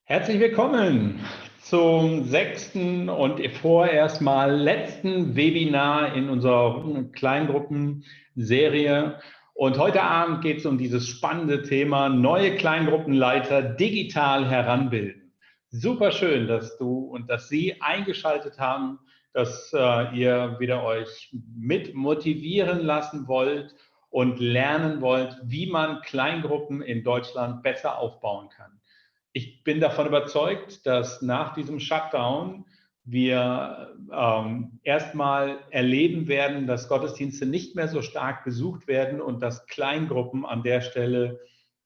Herzlich willkommen zum 6. und vorerst mal letzten Webinar in unserer Kleingruppenserie. Und heute Abend geht es um dieses spannende Thema neue Kleingruppenleiter digital heranbilden. Super schön, dass du und dass Sie eingeschaltet haben, dass ihr wieder euch mit motivieren lassen wollt und lernen wollt, wie man Kleingruppen in Deutschland besser aufbauen kann. Ich bin davon überzeugt, dass nach diesem Shutdown wir erstmal erleben werden, dass Gottesdienste nicht mehr so stark besucht werden und dass Kleingruppen an der Stelle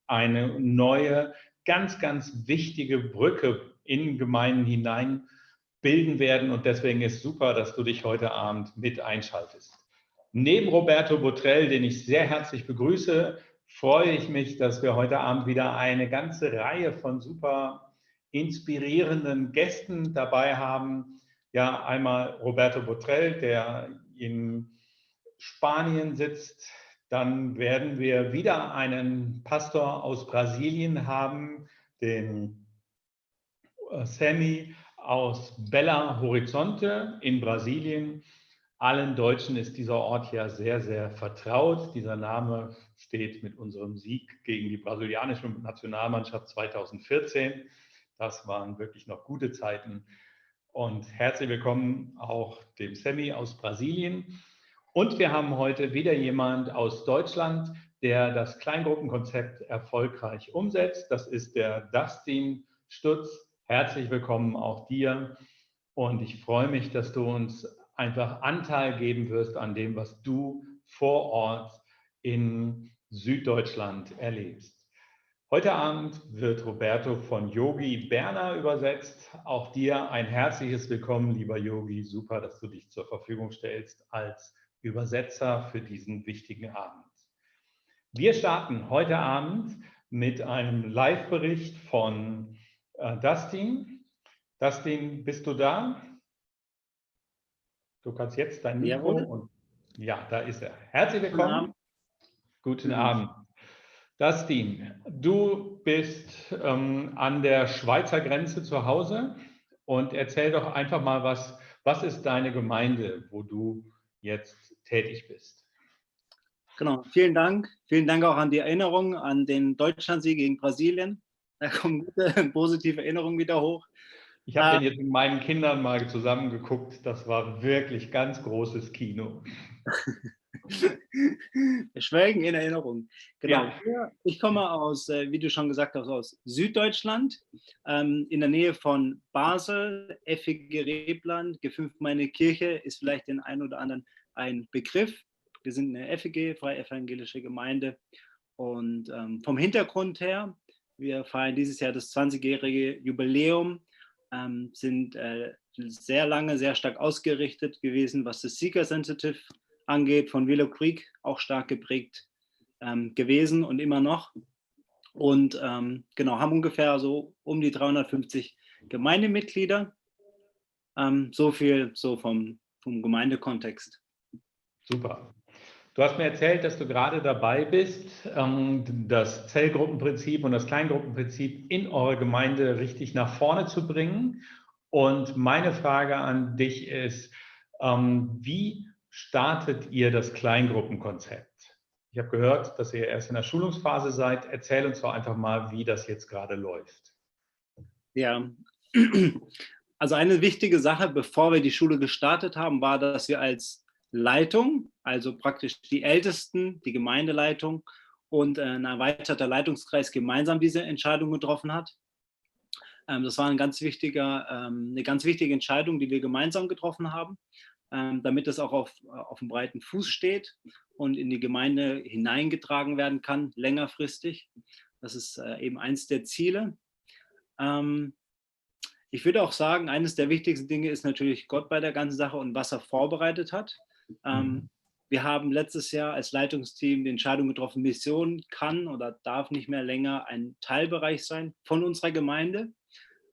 eine neue, ganz, ganz wichtige Brücke in Gemeinden hinein bilden werden. Und deswegen ist super, dass du dich heute Abend mit einschaltest. Neben Roberto Botrel, den ich sehr herzlich begrüße, freue ich mich, dass wir heute Abend wieder eine ganze Reihe von super inspirierenden Gästen dabei haben. Ja, einmal Roberto Botrel, der in Spanien sitzt. Dann werden wir wieder einen Pastor aus Brasilien haben, den Sammy aus Belo Horizonte in Brasilien. Allen Deutschen ist dieser Ort ja sehr, sehr vertraut. Dieser Name steht mit unserem Sieg gegen die brasilianische Nationalmannschaft 2014. Das waren wirklich noch gute Zeiten. Und herzlich willkommen auch dem Sammy aus Brasilien. Und wir haben heute wieder jemand aus Deutschland, der das Kleingruppenkonzept erfolgreich umsetzt. Das ist der Dustin Stutz. Herzlich willkommen auch dir. Und ich freue mich, dass du uns einfach Anteil geben wirst an dem, was du vor Ort in Süddeutschland erlebst. Heute Abend wird Roberto von Yogi Berner übersetzt. Auch dir ein herzliches Willkommen, lieber Yogi. Super, dass du dich zur Verfügung stellst als Übersetzer für diesen wichtigen Abend. Wir starten heute Abend mit einem Live-Bericht von Dustin. Dustin, bist du da? Du kannst jetzt dein Mikro und ja, da ist er. Herzlich willkommen. Guten Abend. Dustin, du bist an der Schweizer Grenze zu Hause und erzähl doch einfach mal, was ist deine Gemeinde, wo du jetzt tätig bist? Genau, vielen Dank. Vielen Dank auch an die Erinnerung an den Deutschlandsieg gegen Brasilien. Da kommen gute, positive Erinnerungen wieder hoch. Ich habe den jetzt mit meinen Kindern mal zusammengeguckt. Das war wirklich ganz großes Kino. Schwelgen in Erinnerung. Genau. Ja. Ich komme aus, wie du schon gesagt hast, aus Süddeutschland, in der Nähe von Basel, Effige Rebland, Gefünfteine Kirche ist vielleicht den einen oder anderen ein Begriff. Wir sind eine FEG, Freie Evangelische Gemeinde. Und vom Hintergrund her, wir feiern dieses Jahr das 20-jährige Jubiläum, sind sehr lange, sehr stark ausgerichtet gewesen, was das Seeker Sensitive angeht, von Willow Creek auch stark geprägt gewesen und immer noch. Und genau, haben ungefähr so um die 350 Gemeindemitglieder. So viel so vom Gemeindekontext. Super. Du hast mir erzählt, dass du gerade dabei bist, das Zellgruppenprinzip und das Kleingruppenprinzip in eurer Gemeinde richtig nach vorne zu bringen. Und meine Frage an dich ist, wie startet ihr das Kleingruppenkonzept? Ich habe gehört, dass ihr erst in der Schulungsphase seid. Erzähl uns doch einfach mal, wie das jetzt gerade läuft. Ja, also eine wichtige Sache, bevor wir die Schule gestartet haben, war, dass wir als Leitung, also praktisch die Ältesten, die Gemeindeleitung und ein erweiterter Leitungskreis gemeinsam diese Entscheidung getroffen hat. Das war eine ganz wichtige Entscheidung, die wir gemeinsam getroffen haben, damit es auch auf einem breiten Fuß steht und in die Gemeinde hineingetragen werden kann, längerfristig. Das ist eben eins der Ziele. Ich würde auch sagen, eines der wichtigsten Dinge ist natürlich Gott bei der ganzen Sache und was er vorbereitet hat. Wir haben letztes Jahr als Leitungsteam die Entscheidung getroffen, Mission kann oder darf nicht mehr länger ein Teilbereich sein von unserer Gemeinde.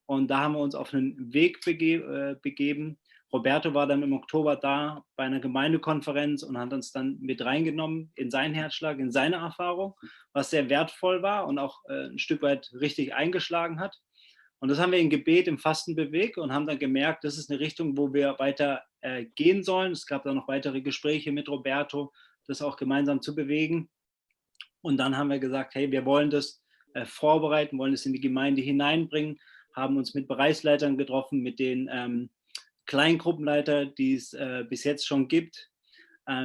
Und da haben wir uns auf einen Weg begeben. Roberto war dann im Oktober da bei einer Gemeindekonferenz und hat uns dann mit reingenommen in seinen Herzschlag, in seine Erfahrung, was sehr wertvoll war und auch ein Stück weit richtig eingeschlagen hat. Und das haben wir im Gebet, im Fasten bewegt und haben dann gemerkt, das ist eine Richtung, wo wir weiter gehen sollen. Es gab dann noch weitere Gespräche mit Roberto, das auch gemeinsam zu bewegen. Und dann haben wir gesagt, hey, wir wollen das vorbereiten, wollen es in die Gemeinde hineinbringen, haben uns mit Bereichsleitern getroffen, mit den Kleingruppenleitern, die es bis jetzt schon gibt,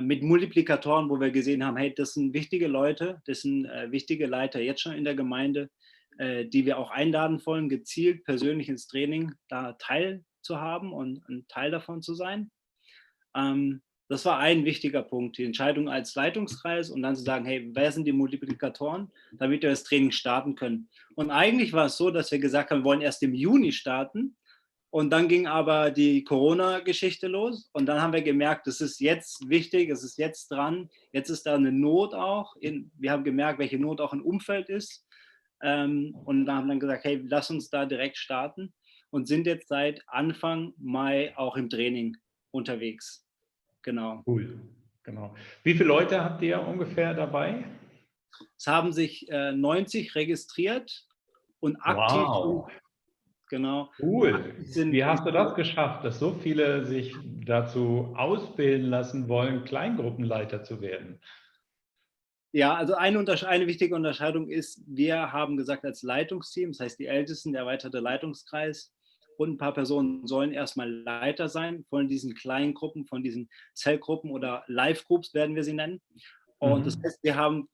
mit Multiplikatoren, wo wir gesehen haben, hey, das sind wichtige Leute, das sind wichtige Leiter jetzt schon in der Gemeinde, die wir auch einladen wollen, gezielt persönlich ins Training da teilzuhaben und ein Teil davon zu sein. Das war ein wichtiger Punkt, die Entscheidung als Leitungskreis und dann zu sagen, hey, wer sind die Multiplikatoren, damit wir das Training starten können. Und eigentlich war es so, dass wir gesagt haben, wir wollen erst im Juni starten. Und dann ging aber die Corona-Geschichte los und dann haben wir gemerkt, das ist jetzt wichtig, es ist jetzt dran, jetzt ist da eine Not auch. Wir haben gemerkt, welche Not auch im Umfeld ist und dann haben wir gesagt, hey, lass uns da direkt starten und sind jetzt seit Anfang Mai auch im Training unterwegs. Genau. Cool, genau. Wie viele Leute habt ihr ungefähr dabei? Es haben sich 90 registriert und aktiv Wow. Genau. Cool. Wie hast du das geschafft, dass so viele sich dazu ausbilden lassen wollen, Kleingruppenleiter zu werden? Ja, also eine wichtige Unterscheidung ist, wir haben gesagt als Leitungsteam, das heißt die Ältesten, der erweiterte Leitungskreis und ein paar Personen sollen erstmal Leiter sein von diesen Kleingruppen, von diesen Zellgruppen oder Live-Groups werden wir sie nennen. Und das heißt, wir haben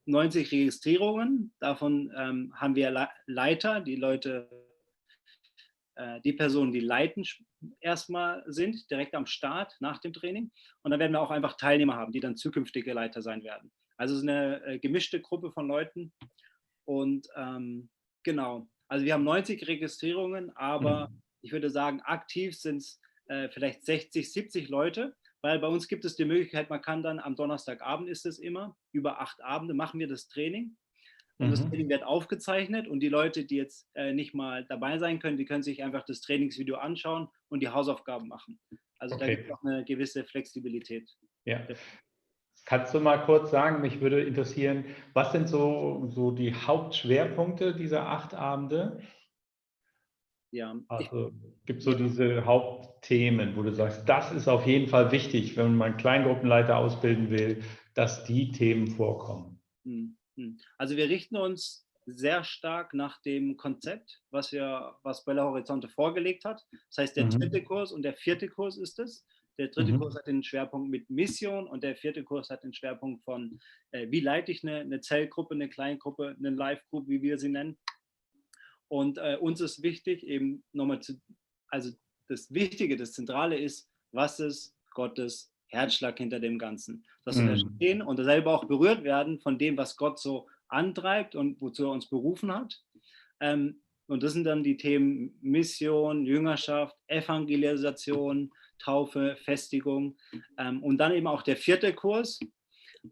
90 Registrierungen, davon haben wir Leiter, die Personen, die leiten erstmal sind, direkt am Start nach dem Training. Und dann werden wir auch einfach Teilnehmer haben, die dann zukünftige Leiter sein werden. Also es ist eine gemischte Gruppe von Leuten. Und genau, also wir haben 90 Registrierungen, aber ich würde sagen, aktiv sind es vielleicht 60, 70 Leute, weil bei uns gibt es die Möglichkeit, man kann dann am Donnerstagabend ist es immer, über 8 Abende machen wir das Training. Und das Training wird aufgezeichnet und die Leute, die jetzt nicht mal dabei sein können, die können sich einfach das Trainingsvideo anschauen und die Hausaufgaben machen. Also da gibt es auch eine gewisse Flexibilität. Ja. Kannst du mal kurz sagen, mich würde interessieren, was sind so die Hauptschwerpunkte dieser 8 Abende? Ja, Also gibt es so diese Hauptthemen, wo du sagst, das ist auf jeden Fall wichtig, wenn man Kleingruppenleiter ausbilden will, dass die Themen vorkommen. Also wir richten uns sehr stark nach dem Konzept, was Bella Horizonte vorgelegt hat. Das heißt, der dritte Kurs und der vierte Kurs ist es. Der dritte Kurs hat den Schwerpunkt mit Mission und der vierte Kurs hat den Schwerpunkt von, wie leite ich eine Zellgruppe, eine Kleingruppe, eine Live-Group, wie wir sie nennen. Und uns ist wichtig, eben nochmal also das Wichtige, das Zentrale ist, was ist Gottes Herzschlag hinter dem Ganzen. Dass wir verstehen und selber auch berührt werden von dem, was Gott so antreibt und wozu er uns berufen hat. Und das sind dann die Themen Mission, Jüngerschaft, Evangelisation, Taufe, Festigung. Und dann eben auch der vierte Kurs,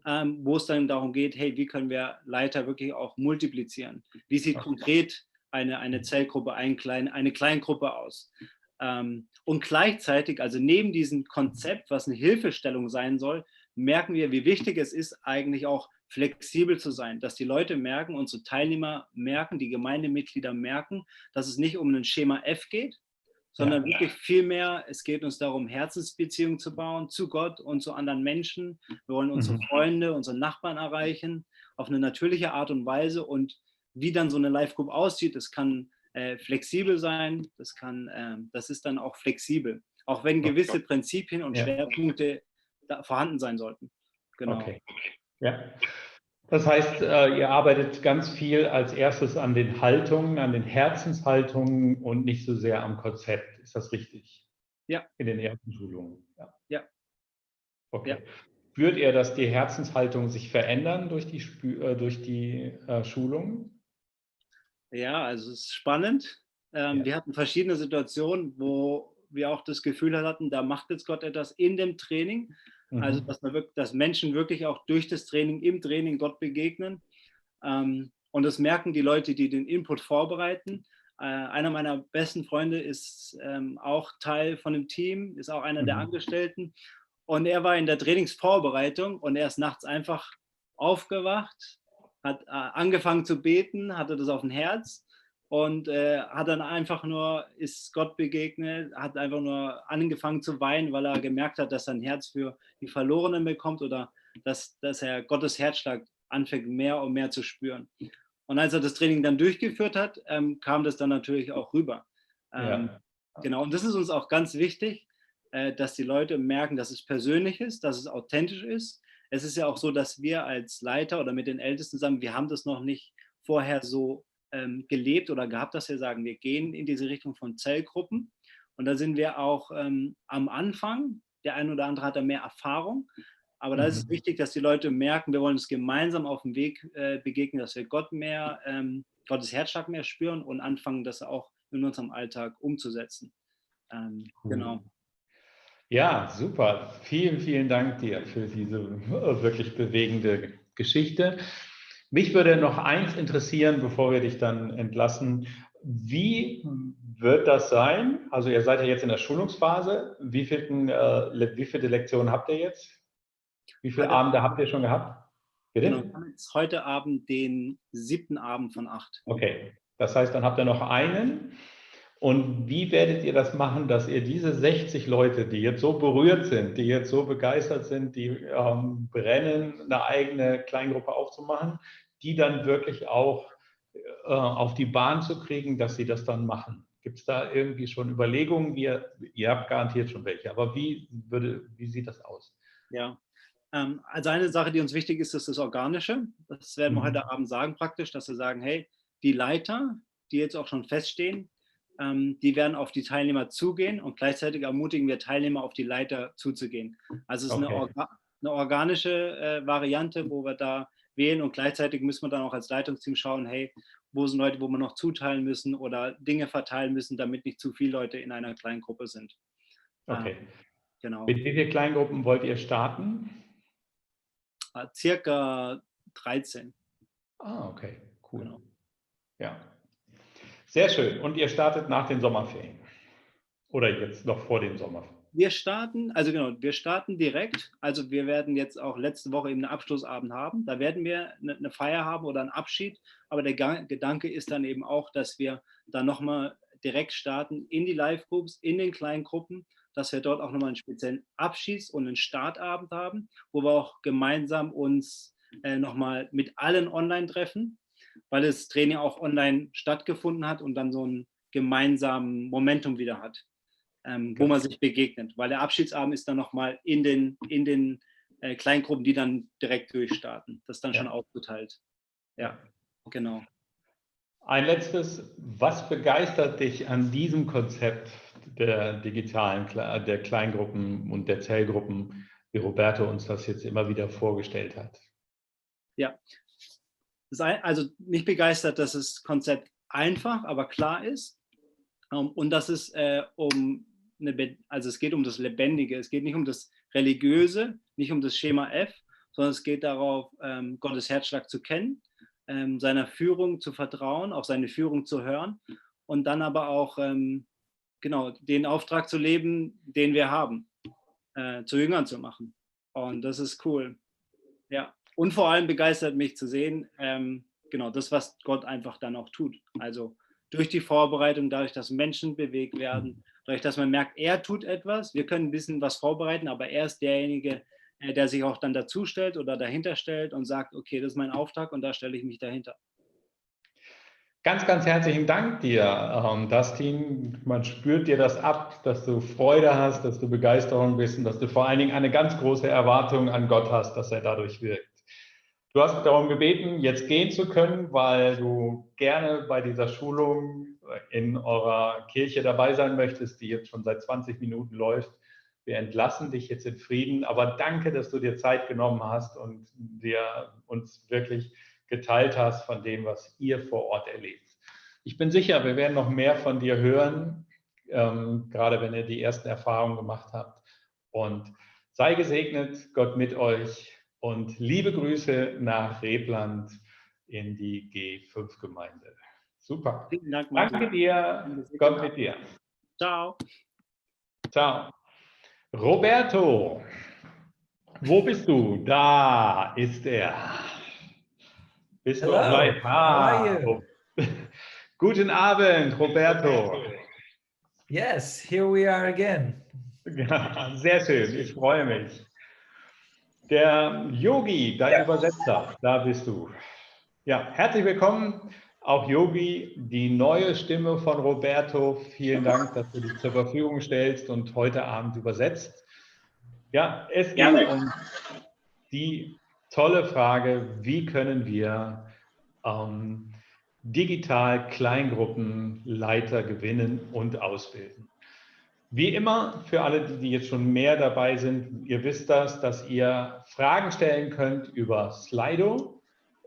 wo es dann darum geht, hey, wie können wir Leiter wirklich auch multiplizieren? Wie sieht konkret eine Zellgruppe, eine Kleingruppe aus? Und gleichzeitig, also neben diesem Konzept, was eine Hilfestellung sein soll, merken wir, wie wichtig es ist, eigentlich auch flexibel zu sein, dass die Leute merken, unsere Teilnehmer merken, die Gemeindemitglieder merken, dass es nicht um ein Schema F geht, sondern wirklich viel mehr, es geht uns darum, Herzensbeziehungen zu bauen zu Gott und zu anderen Menschen. Wir wollen unsere Freunde, unsere Nachbarn erreichen, auf eine natürliche Art und Weise. Und wie dann so eine Live-Group aussieht, das kann flexibel sein, das ist dann auch flexibel, auch wenn gewisse Prinzipien und Schwerpunkte vorhanden sein sollten. Genau. Okay. Ja. Das heißt, ihr arbeitet ganz viel als erstes an den Haltungen, an den Herzenshaltungen und nicht so sehr am Konzept. Ist das richtig? Ja. In den ersten Schulungen. Ja. Okay. Ja. Spürt ihr, dass die Herzenshaltungen sich verändern durch die Schulungen? Ja, also es ist spannend. Wir hatten verschiedene Situationen, wo wir auch das Gefühl hatten, da macht jetzt Gott etwas in dem Training. Also dass Menschen wirklich auch durch das Training, im Training Gott begegnen. Und das merken die Leute, die den Input vorbereiten. Einer meiner besten Freunde ist auch Teil von dem Team, ist auch einer der Angestellten. Und er war in der Trainingsvorbereitung und er ist nachts einfach aufgewacht, hat angefangen zu beten, hatte das auf dem Herz und hat dann einfach nur, ist Gott begegnet, hat einfach nur angefangen zu weinen, weil er gemerkt hat, dass sein Herz für die Verlorenen bekommt oder dass er Gottes Herzschlag anfängt mehr und mehr zu spüren. Und als er das Training dann durchgeführt hat, kam das dann natürlich auch rüber. Ähm, Ja. genau, und das ist uns auch ganz wichtig, dass die Leute merken, dass es persönlich ist, dass es authentisch ist. Es ist ja auch so, dass wir als Leiter oder mit den Ältesten sagen, wir haben das noch nicht vorher so gelebt oder gehabt, dass wir sagen, wir gehen in diese Richtung von Zellgruppen. Und da sind wir auch am Anfang. Der eine oder andere hat da mehr Erfahrung. Aber da ist es wichtig, dass die Leute merken, wir wollen uns gemeinsam auf dem Weg begegnen, dass wir Gott mehr, Gottes Herzschlag mehr spüren und anfangen, das auch in unserem Alltag umzusetzen. Genau. Ja, super. Vielen, vielen Dank dir für diese wirklich bewegende Geschichte. Mich würde noch eins interessieren, bevor wir dich dann entlassen. Wie wird das sein? Also ihr seid ja jetzt in der Schulungsphase. Wie viele Lektionen habt ihr jetzt? Wie viele Heute, Abende habt ihr schon gehabt? genau, Bitte? wir haben jetzt heute Abend den 7. Abend von 8. Okay. Das heißt, dann habt ihr noch einen. Und wie werdet ihr das machen, dass ihr diese 60 Leute, die jetzt so berührt sind, die jetzt so begeistert sind, die brennen, eine eigene Kleingruppe aufzumachen, die dann wirklich auch auf die Bahn zu kriegen, dass sie das dann machen? Gibt es da irgendwie schon Überlegungen? Ihr habt garantiert schon welche, aber wie sieht das aus? Ja. Also eine Sache, die uns wichtig ist, ist das Organische. Das werden wir Mhm. heute Abend sagen praktisch, dass wir sagen, hey, die Leiter, die jetzt auch schon feststehen, die werden auf die Teilnehmer zugehen und gleichzeitig ermutigen wir Teilnehmer, auf die Leiter zuzugehen. Also es ist Okay, eine organische Variante, wo wir da wählen und gleichzeitig müssen wir dann auch als Leitungsteam schauen, hey, wo sind Leute, wo wir noch zuteilen müssen oder Dinge verteilen müssen, damit nicht zu viele Leute in einer kleinen Gruppe sind. okay. Genau. Mit wie vielen Kleingruppen wollt ihr starten? Circa 13. Ah, okay, cool. Genau. Ja, sehr schön. Und ihr startet nach den Sommerferien oder jetzt noch vor den Sommerferien? Wir starten, also genau, wir starten direkt. Also wir werden jetzt auch letzte Woche eben einen Abschlussabend haben. Da werden wir eine Feier haben oder einen Abschied. Aber der Gedanke ist dann eben auch, dass wir dann nochmal direkt starten in die Live-Groups, in den kleinen Gruppen, dass wir dort auch nochmal einen speziellen Abschieds- und einen Startabend haben, wo wir auch gemeinsam uns nochmal mit allen online treffen, weil das Training auch online stattgefunden hat und dann so einen gemeinsamen Momentum wieder hat, wo man sich begegnet. Weil der Abschiedsabend ist dann nochmal in den Kleingruppen, die dann direkt durchstarten. Das ist dann schon Ja, aufgeteilt. ja. Ja, genau. Ein letztes, was begeistert dich an diesem Konzept der Kleingruppen und der Zellgruppen, wie Roberto uns das jetzt immer wieder vorgestellt hat? Ja, also mich begeistert, dass das Konzept einfach, aber klar ist und dass es also es geht um das Lebendige, es geht nicht um das Religiöse, nicht um das Schema F, sondern es geht darauf, Gottes Herzschlag zu kennen, seiner Führung zu vertrauen, auf seine Führung zu hören und dann aber auch genau den Auftrag zu leben, den wir haben, zu Jüngern zu machen. Und das ist cool. Ja. Und vor allem begeistert mich zu sehen, genau das, was Gott einfach dann auch tut. Also durch die Vorbereitung, dadurch, dass Menschen bewegt werden, dadurch, dass man merkt, er tut etwas. Wir können ein bisschen was vorbereiten, aber er ist derjenige, der sich auch dann dazu stellt oder dahinter stellt und sagt, okay, das ist mein Auftrag und da stelle ich mich dahinter. Ganz, ganz herzlichen Dank dir, Dustin. Man spürt dir das ab, dass du Freude hast, dass du Begeisterung bist und dass du vor allen Dingen eine ganz große Erwartung an Gott hast, dass er dadurch wirkt. Du hast darum gebeten, jetzt gehen zu können, weil du gerne bei dieser Schulung in eurer Kirche dabei sein möchtest, die jetzt schon seit 20 Minuten läuft. Wir entlassen dich jetzt in Frieden, aber danke, dass du dir Zeit genommen hast und dir uns wirklich geteilt hast von dem, was ihr vor Ort erlebt. Ich bin sicher, wir werden noch mehr von dir hören, gerade wenn ihr die ersten Erfahrungen gemacht habt. Und sei gesegnet, Gott mit euch. Und liebe Grüße nach Rebland in die G5-Gemeinde. Super. Vielen Dank, Danke Martin. dir. Gott mit dir. Ciao. Ciao. Roberto, wo bist du? Da ist er. Bist du auch Hello, live? how are you? Guten Abend, Roberto. Yes, here we are again. Ja, sehr schön, ich freue mich. Der Yogi, dein Übersetzer, da bist du. Ja, herzlich willkommen, auch Yogi, die neue Stimme von Roberto. Vielen Dank, dass du dich zur Verfügung stellst und heute Abend übersetzt. Ja, es geht um die tolle Frage, wie können wir digital Kleingruppenleiter gewinnen und ausbilden. Wie immer, für alle, die jetzt schon mehr dabei sind, ihr wisst das, dass ihr Fragen stellen könnt über Slido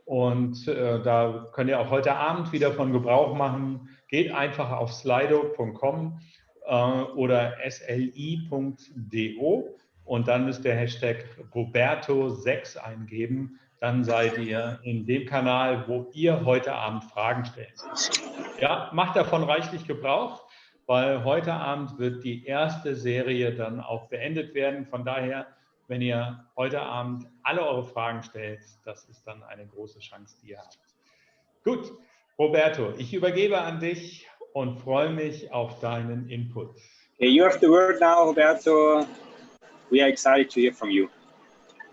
und da könnt ihr auch heute Abend wieder von Gebrauch machen. Geht einfach auf slido.com oder sli.do und dann müsst ihr Hashtag Roberto6 eingeben. Dann seid ihr in dem Kanal, wo ihr heute Abend Fragen stellt. Ja, macht davon reichlich Gebrauch, weil heute Abend wird die erste Serie dann auch beendet werden. Von daher, wenn ihr heute Abend alle eure Fragen stellt, das ist dann eine große Chance, die ihr habt. Gut, Roberto, ich übergebe an dich und freue mich auf deinen Input. Okay, you have the word now, Roberto. We are excited to hear from you.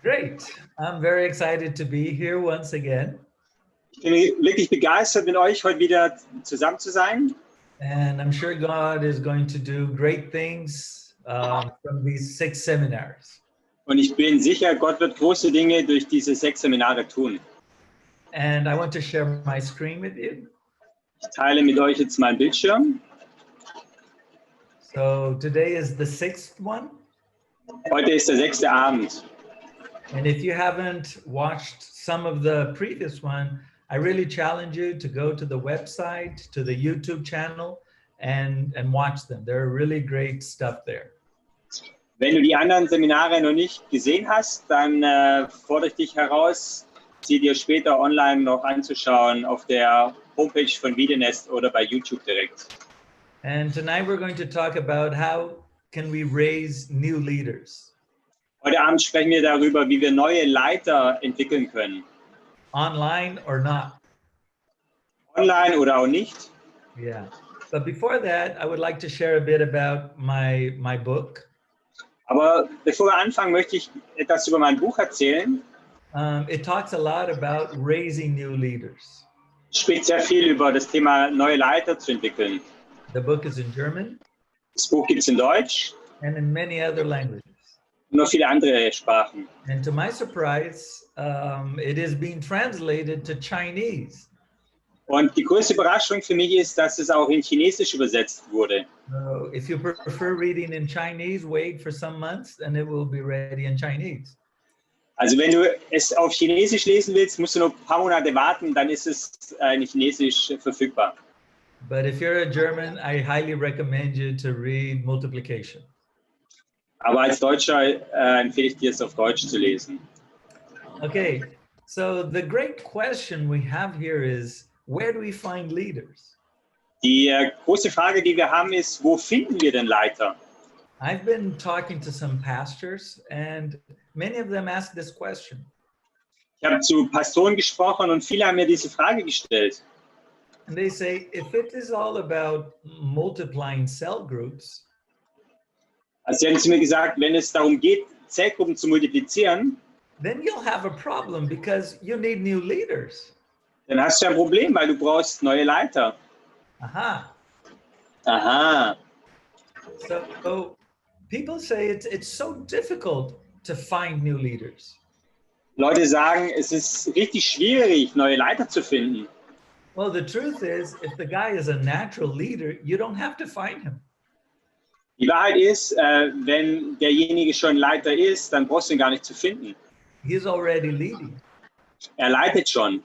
Great. I'm very excited to be here once again. Ich bin wirklich begeistert, mit euch heute wieder zusammen zu sein. And I'm sure God is going to do great things from these 6 seminars. Und ich bin sicher, Gott wird große Dinge durch diese 6 Seminare tun. And I want to share my screen with you. Ich teile mit euch jetzt meinen Bildschirm. So today is the 6th one. Heute ist der 6. Abend. And if you haven't watched some of the previous one, I really challenge you to go to the website, to the YouTube channel and watch them. There are really great stuff there. Wenn du die anderen Seminare noch nicht gesehen hast, dann fordere ich dich heraus, sie dir später online noch anzuschauen auf der Homepage von Wiedenest oder bei YouTube direkt. And tonight we're going to talk about how can we raise new leaders. Heute Abend sprechen wir darüber, wie wir neue Leiter entwickeln können. Online or not. Online oder auch nicht. Yeah. But before that, I would like to share a bit about my book. Aber bevor wir anfangen, möchte ich etwas über mein Buch erzählen. It talks a lot about raising new leaders. Es spricht sehr viel über das Thema neue Leiter zu entwickeln. The book is in German Das Buch gibt es in Deutsch and in many other languages. und noch viele andere Sprachen. And to my surprise, it is being translated to Chinese. Und die größte Überraschung für mich ist, dass es auch in Chinesisch übersetzt wurde. So if you prefer reading in Chinese, wait for some months and it will be ready in Chinese. Also wenn du es auf Chinesisch lesen willst, musst du noch ein paar Monate warten, dann ist es in Chinesisch verfügbar. But if you're a German, I highly recommend you to read multiplication. Aber als Deutscher empfehle ich dir, es auf Deutsch zu lesen. Okay, so the great question we have here is, where do we find leaders? Die große Frage, die wir haben, ist, wo finden wir denn Leiter? I've been talking to some pastors and many of them ask this question. Ich habe zu Pastoren gesprochen und viele haben mir diese Frage gestellt. And they say, if it is all about multiplying cell groups, Also sie haben zu mir gesagt, wenn es darum geht, Zellgruppen zu multiplizieren, then you'll have a problem because you need new leaders. dann hast du ein Problem, weil du brauchst neue Leiter. Aha. Aha. So people say it's so difficult to find new leaders. Leute sagen, es ist richtig schwierig, neue Leiter zu finden. Well, the truth is, if the guy is a natural leader, you don't have to find him. Die Wahrheit ist, wenn derjenige schon Leiter ist, dann brauchst du ihn gar nicht zu finden. He's already leading. Er leitet schon.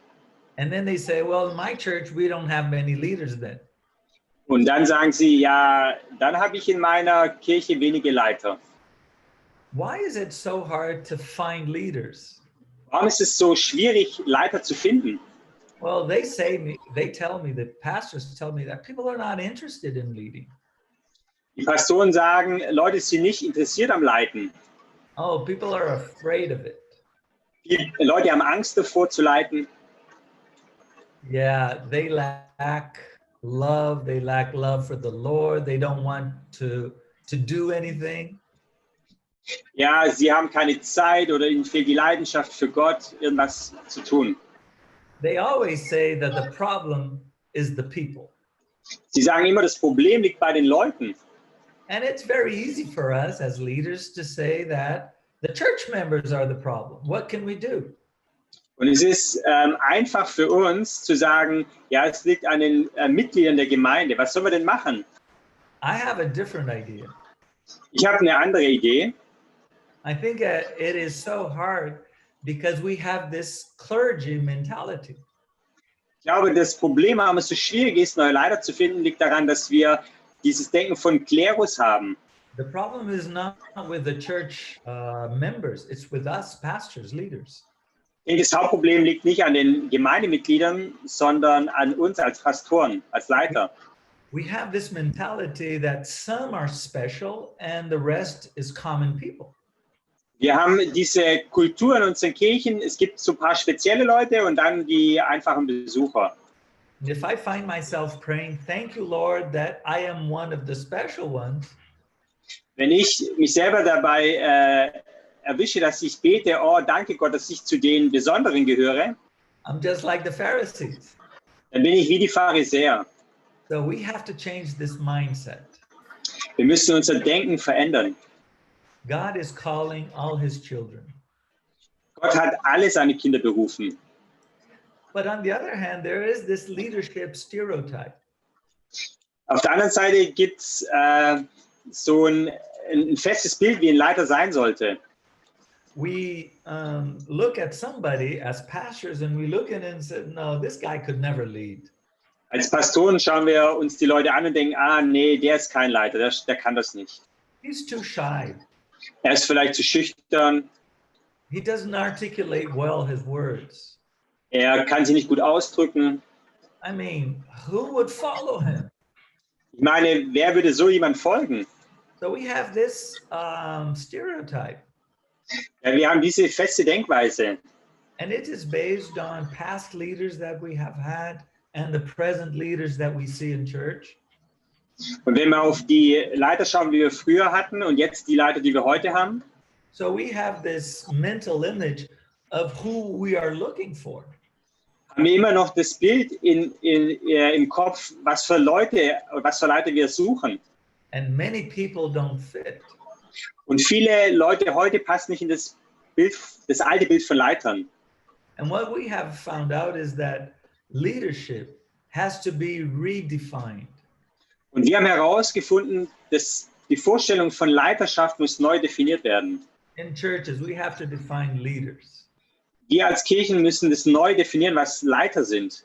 And then they say, well, in my church, we don't have many leaders then. Und dann sagen sie, ja, dann habe ich in meiner Kirche wenige Leiter. Why is it so hard to find leaders? Warum ist es so schwierig, Leiter zu finden? Well, the pastors tell me that people are not interested in leading. Die Pastoren sagen, Leute sind nicht interessiert am Leiten. Oh, people are afraid of it. Die Leute haben Angst davor zu leiten. Yeah, they lack love. They lack love for the Lord. They don't want to do anything. Ja, sie haben keine Zeit oder ihnen fehlt die Leidenschaft für Gott, irgendwas zu tun. They always say that the problem is the people. Sie sagen immer, das Problem liegt bei den Leuten. And it's very easy for us as leaders to say that the church members are the problem. What can we do? Und es ist einfach für uns zu sagen, ja, es liegt an den Mitgliedern der Gemeinde. Was sollen wir denn machen? I have a different idea. Ich habe eine andere Idee. I think it is so hard because we have this clergy mentality. Ich glaube, das Problem, warum es so schwierig ist, neue Leiter zu finden, liegt daran, dass wir dieses Denken von Klerus haben. The problem is not with the church members, it's with us pastors, leaders. Ich denke, das Hauptproblem liegt nicht an den Gemeindemitgliedern, sondern an uns als Pastoren, als Leiter. We have this mentality that some are special and the rest is common people. Wir haben diese Kultur in unseren Kirchen, es gibt so ein paar spezielle Leute und dann die einfachen Besucher. And if I find myself praying, thank you, Lord, that I am one of the special ones, Wenn ich mich selber dabei erwische, dass ich bete, oh, danke Gott, dass ich zu den Besonderen gehöre, I'm just like the Pharisees. dann bin ich wie die Pharisäer. So we have to change this mindset. Wir müssen unser Denken verändern. God is calling all his children. Gott hat alle seine Kinder berufen. But on the other hand, there is this leadership stereotype. Auf der anderen Seite gibt es so ein festes Bild, wie ein Leiter sein sollte. We look at somebody as pastors and we look at it and say, no, this guy could never lead. Als Pastoren schauen wir uns die Leute an und denken, ah, nee, der ist kein Leiter, der kann das nicht. He's too shy. Er ist vielleicht zu schüchtern, He doesn't articulate well his words. er kann sich nicht gut ausdrücken. I mean, who would follow him? Ich meine, wer würde so jemand folgen? So we have this stereotype, Ja, wir haben diese feste Denkweise. and it is based on past leaders that we have had and the present leaders that we see in church. Und wenn wir auf die Leiter schauen, die wir früher hatten und jetzt die Leiter, die wir heute haben, So we have this mental image of who we are looking for. haben wir immer noch das Bild im Kopf, was für Leute wir suchen. And many people don't fit. Und viele Leute heute passen nicht in das alte Bild von Leitern. And what we have found out is that leadership has to be redefined. Und wir haben herausgefunden, dass die Vorstellung von Leiterschaft muss neu definiert werden. In churches, we have to define leaders. Wir als Kirchen müssen das neu definieren, was Leiter sind.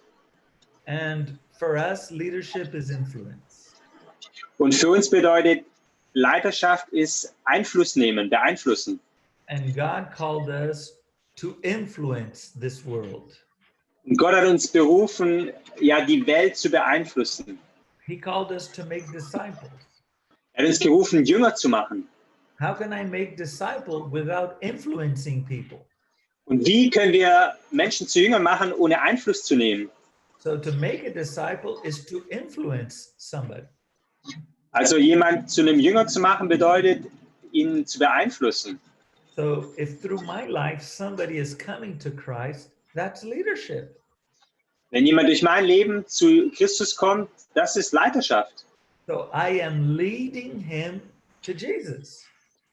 And for us, leadership is influence. Und für uns bedeutet Leiterschaft ist Einfluss nehmen, beeinflussen. And God called us to influence this world. Und Gott hat uns berufen, ja, die Welt zu beeinflussen. He called us to make disciples. Er hat uns gerufen, Jünger zu machen. How can I make disciples without influencing people? Und wie können wir Menschen zu Jüngern machen, ohne Einfluss zu nehmen? So to make a disciple is to influence somebody. Also jemand zu einem Jünger zu machen, bedeutet, ihn zu beeinflussen. So if through my life somebody is coming to Christ, that's leadership. Wenn jemand durch mein Leben zu Christus kommt, das ist Leiterschaft. So I am leading him to Jesus.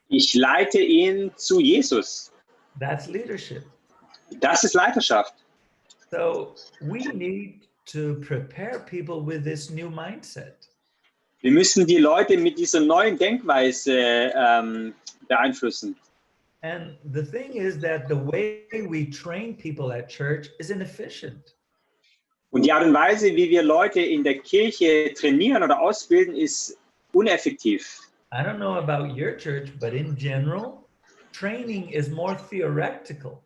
Ich leite ihn zu Jesus. That's leadership. Das ist Leiterschaft. So we need to prepare people with this new mindset. Wir müssen die Leute mit dieser neuen Denkweise beeinflussen. And the thing is that the way we train people at church is inefficient. Und die Art und Weise, wie wir Leute in der Kirche trainieren oder ausbilden, ist uneffektiv. I don't know about your church, but in general, training is more theoretical.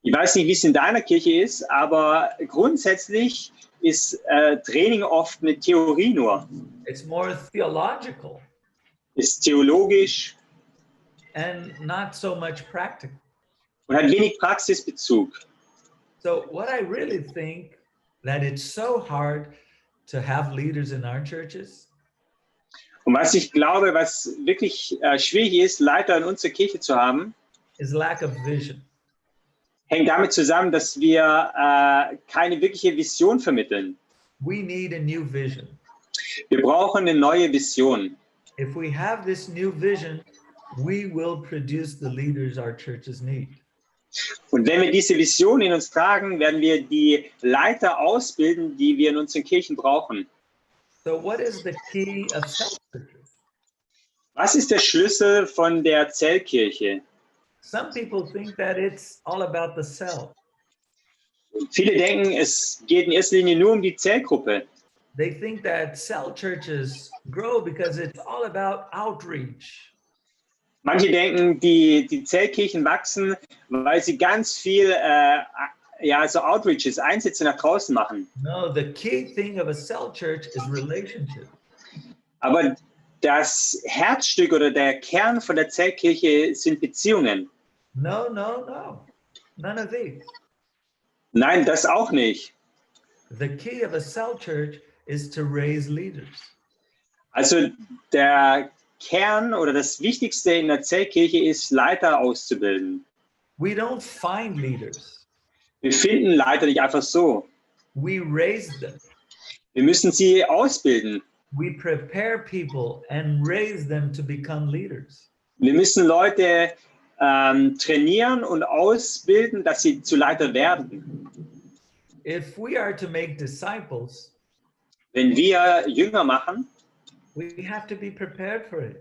Ich weiß nicht, wie es in deiner Kirche ist, aber grundsätzlich ist Training oft eine Theorie nur. It's more theological Ist theologisch and not so much practical. und hat wenig Praxisbezug. So what I really think that it's so hard to have leaders in our churches Und was ich glaube, was wirklich schwierig ist, Leiter in unserer Kirche zu haben, is lack of vision. hängt damit zusammen, dass wir keine wirkliche Vision vermitteln. We need a new vision. Wir brauchen eine neue Vision. If we have this new vision, we will produce the leaders our churches need. Und wenn wir diese Vision in uns tragen, werden wir die Leiter ausbilden, die wir in unseren Kirchen brauchen. So what is the key of cell churches? Was ist der Schlüssel von der Zellkirche? Some people think that it's all about the cell. Viele denken, es geht in erster Linie nur um die Zellgruppe. They think that cell churches grow because it's all about outreach. Manche denken, die Zellkirchen wachsen, weil sie ganz viel so Outreaches, Einsätze nach draußen machen. No, the key thing of a cell church is relationship. Aber das Herzstück oder der Kern von der Zellkirche sind Beziehungen. No. None of these. Nein, das auch nicht. The key of a cell church is to raise leaders. Also der Kern oder das Wichtigste in der Zellkirche ist, Leiter auszubilden. We don't find leaders. Wir finden Leiter nicht einfach so. We raise them. Wir müssen sie ausbilden. We prepare people and raise them to become leaders. Wir müssen Leute trainieren und ausbilden, dass sie zu Leiter werden. If we are to make disciples, Wenn wir Jünger machen, we have to be prepared for it.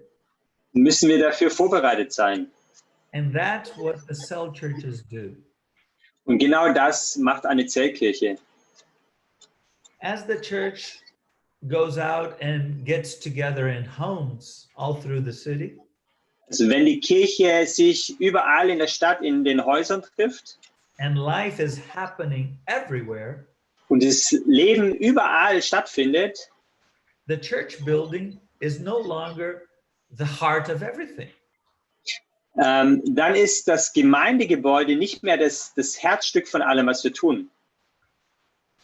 müssen wir dafür vorbereitet sein. And that's what the cell churches do. Und genau das macht eine Zellkirche. As the church goes out and gets together in homes all through the city, Also wenn die Kirche sich überall in der Stadt in den Häusern trifft and life is happening everywhere, und das Leben überall stattfindet, the church building is no longer the heart of everything. dann ist das Gemeindegebäude nicht mehr das Herzstück von allem, was wir tun.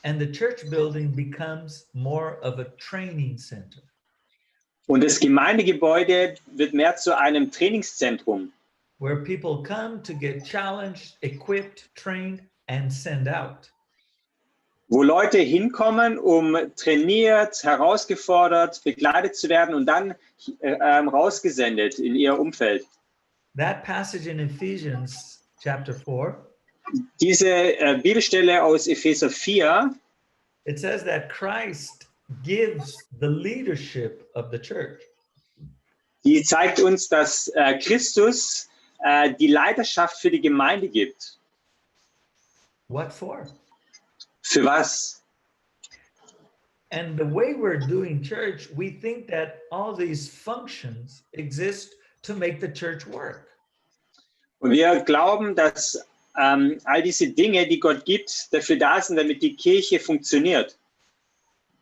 And the church building becomes more of a training center. Und das Gemeindegebäude wird mehr zu einem Trainingszentrum, Where people come to get challenged, equipped, trained, and sent out. wo Leute hinkommen, um trainiert, herausgefordert, begleitet zu werden und dann rausgesendet in ihr Umfeld. That passage in Ephesians chapter 4, Diese Bibelstelle aus Epheser 4, it says that Christ gives the leadership of the church. die zeigt uns, dass Christus die Leiterschaft für die Gemeinde gibt. What for? Für was? And the way we're doing church, we think that all these functions exist to make the church work. Und wir glauben, dass all diese Dinge, die Gott gibt, dafür da sind, damit die Kirche funktioniert.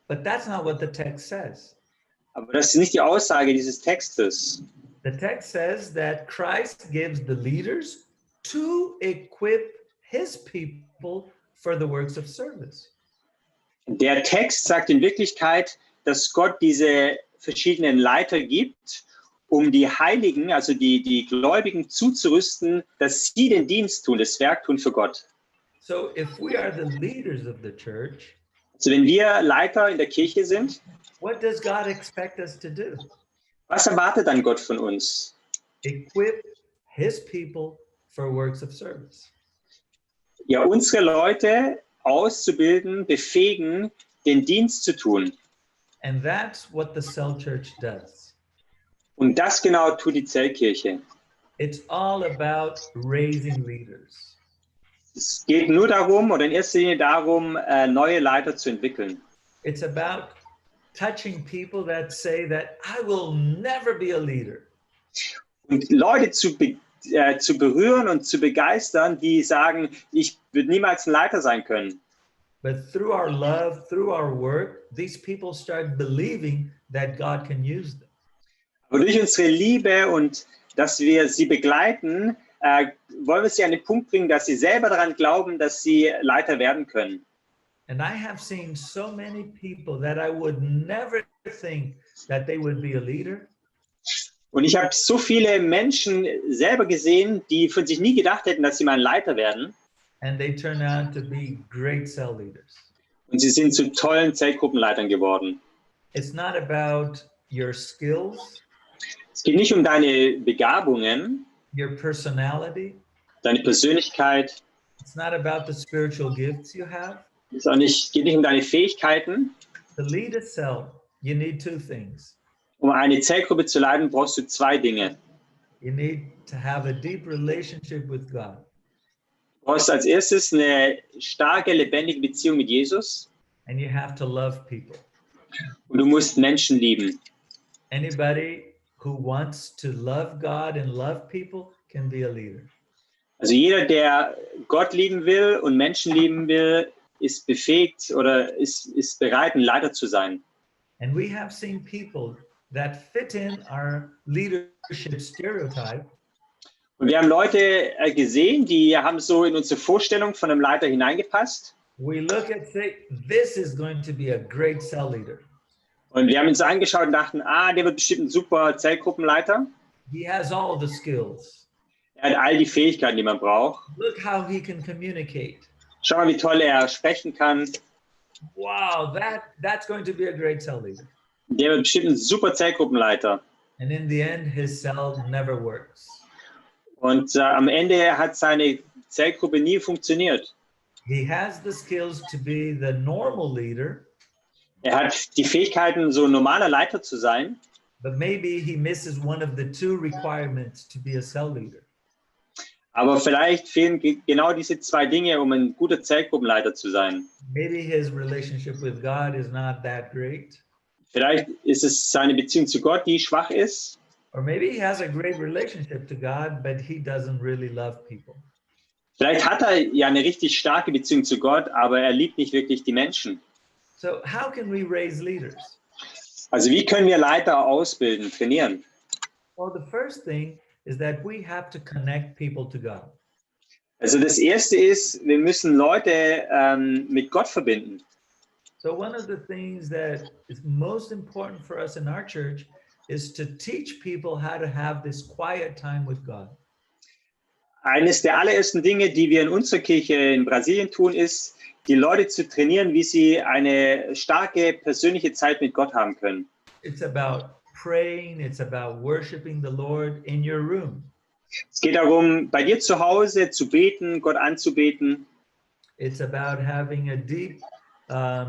But that's not what the text says. Aber das ist nicht die Aussage dieses Textes. The text says that Christ gives the leaders to equip his people for the works of service. Der Text sagt in Wirklichkeit, dass Gott diese verschiedenen Leiter gibt, um die Heiligen, also die Gläubigen zuzurüsten, dass sie den Dienst tun, das Werk tun für Gott. So if we are the leaders of the church, Also wenn wir Leiter in der Kirche sind, what does God expect us to do? was erwartet dann Gott von uns? Equip his people for works of service. Ja, unsere Leute auszubilden, befähigen, den Dienst zu tun. And that's what the cell church does. Und das genau tut die Zellkirche. It's all about raising leaders. Es geht nur darum, oder in erster Linie darum, neue Leiter zu entwickeln. It's about touching people that say that I will never be a leader. Und Leute zu berühren und zu begeistern, die sagen, ich würde niemals ein Leiter sein können. But through our love, through our work, these people start believing that God can use them. Aber durch unsere Liebe und dass wir sie begleiten, wollen wir sie an den Punkt bringen, dass sie selber daran glauben, dass sie Leiter werden können. And I have seen so many people that I would never think that they would be a leader. Und ich habe so viele Menschen selber gesehen, die von sich nie gedacht hätten, dass sie mal ein Leiter werden. And they turn out to be great cell leaders. Und sie sind zu tollen Zellgruppenleitern geworden. It's not about your skills, Es geht nicht um deine Begabungen, your personality. deine Persönlichkeit. It's not about the spiritual gifts you have. Es geht nicht um deine Fähigkeiten. To lead a cell, you need two things. Um eine Zellgruppe zu leiten, brauchst du zwei Dinge. You need to have a deep relationship with God. Du brauchst als erstes eine starke, lebendige Beziehung mit Jesus. And you have to love people. Und du musst Menschen lieben. Anybody who wants to love God and love people can be a leader. Also jeder, der Gott lieben will und Menschen lieben will, ist befähigt oder ist bereit, ein Leiter zu sein. And we have seen people that fit in our leadership stereotype. Und wir haben Leute gesehen, die haben so in unsere Vorstellung von einem Leiter hineingepasst. We look at say, this is going to be a great cell leader. Und wir haben uns angeschaut und dachten, der wird bestimmt ein super Zellgruppenleiter. He has all the skills. Er hat all die Fähigkeiten, die man braucht. Look how he can communicate. Schau mal, wie toll er sprechen kann. Wow, that's going to be a great cell leader. Der wird bestimmt ein super Zellgruppenleiter. And in the end, his cell never works. Und am Ende hat seine Zellgruppe nie funktioniert. He has the skills to be the normal leader, Er hat die Fähigkeiten, so ein normaler Leiter zu sein. but maybe he misses one of the two requirements to be a cell leader. Aber vielleicht fehlen genau diese zwei Dinge, um ein guter Zellgruppenleiter zu sein. Maybe his relationship with God is not that great. Vielleicht ist es seine Beziehung zu Gott, die schwach ist. Or maybe he has a great relationship to God, but he doesn't really love people. Vielleicht hat er ja eine richtig starke Beziehung zu Gott, aber er liebt nicht wirklich die Menschen. So how can we raise leaders? Also wie können wir Leiter ausbilden, trainieren? Well, the first thing is that we have to connect people to God. Also das Erste ist, wir müssen Leute mit Gott verbinden. So one of the things that is most important for us in our church is to teach people how to have this quiet time with God. Eines der allerersten Dinge, die wir in unserer Kirche in Brasilien tun, ist, die Leute zu trainieren, wie sie eine starke persönliche Zeit mit Gott haben können. It's about praying, it's about worshiping the Lord in your room. Es geht darum, bei dir zu Hause zu beten, Gott anzubeten. It's about having a deep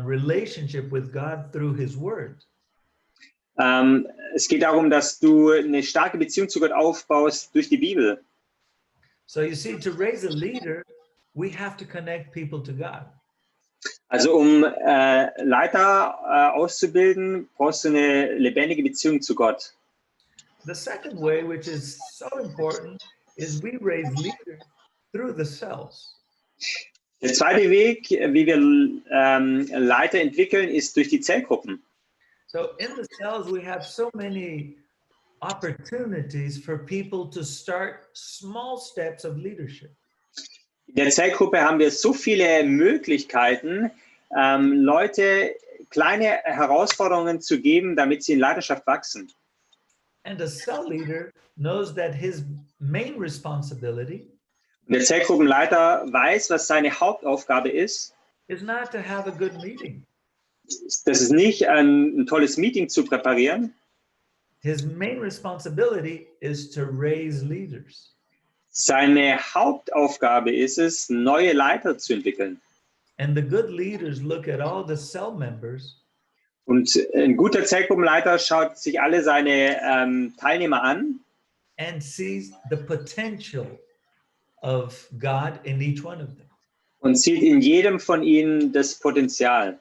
relationship with God through His Word. Es geht darum, dass du eine starke Beziehung zu Gott aufbaust durch die Bibel. So you see, to raise a leader, we have to connect people to God. Also um Leiter auszubilden, brauchst du eine lebendige Beziehung zu Gott. The second way, which is so important, is we raise leaders through the cells. Der zweite Weg, wie wir Leiter entwickeln, ist durch die Zellgruppen. So in the cells, we have so many opportunities for people to start small steps of leadership. In der Zellgruppe haben wir so viele Möglichkeiten, Leute kleine Herausforderungen zu geben, damit sie in Leidenschaft wachsen. And the cell leader knows that his main responsibility Und der Zellgruppenleiter weiß, was seine Hauptaufgabe ist. is not to have a good meeting. Das ist nicht ein tolles Meeting zu präparieren. His main responsibility is to raise leaders. Seine Hauptaufgabe ist es, neue Leiter zu entwickeln. And the good leaders look at all the cell members Und ein guter Zellgruppenleiter schaut sich alle seine Teilnehmer an and sees the potential of God in each one of them. und sieht in jedem von ihnen das Potenzial.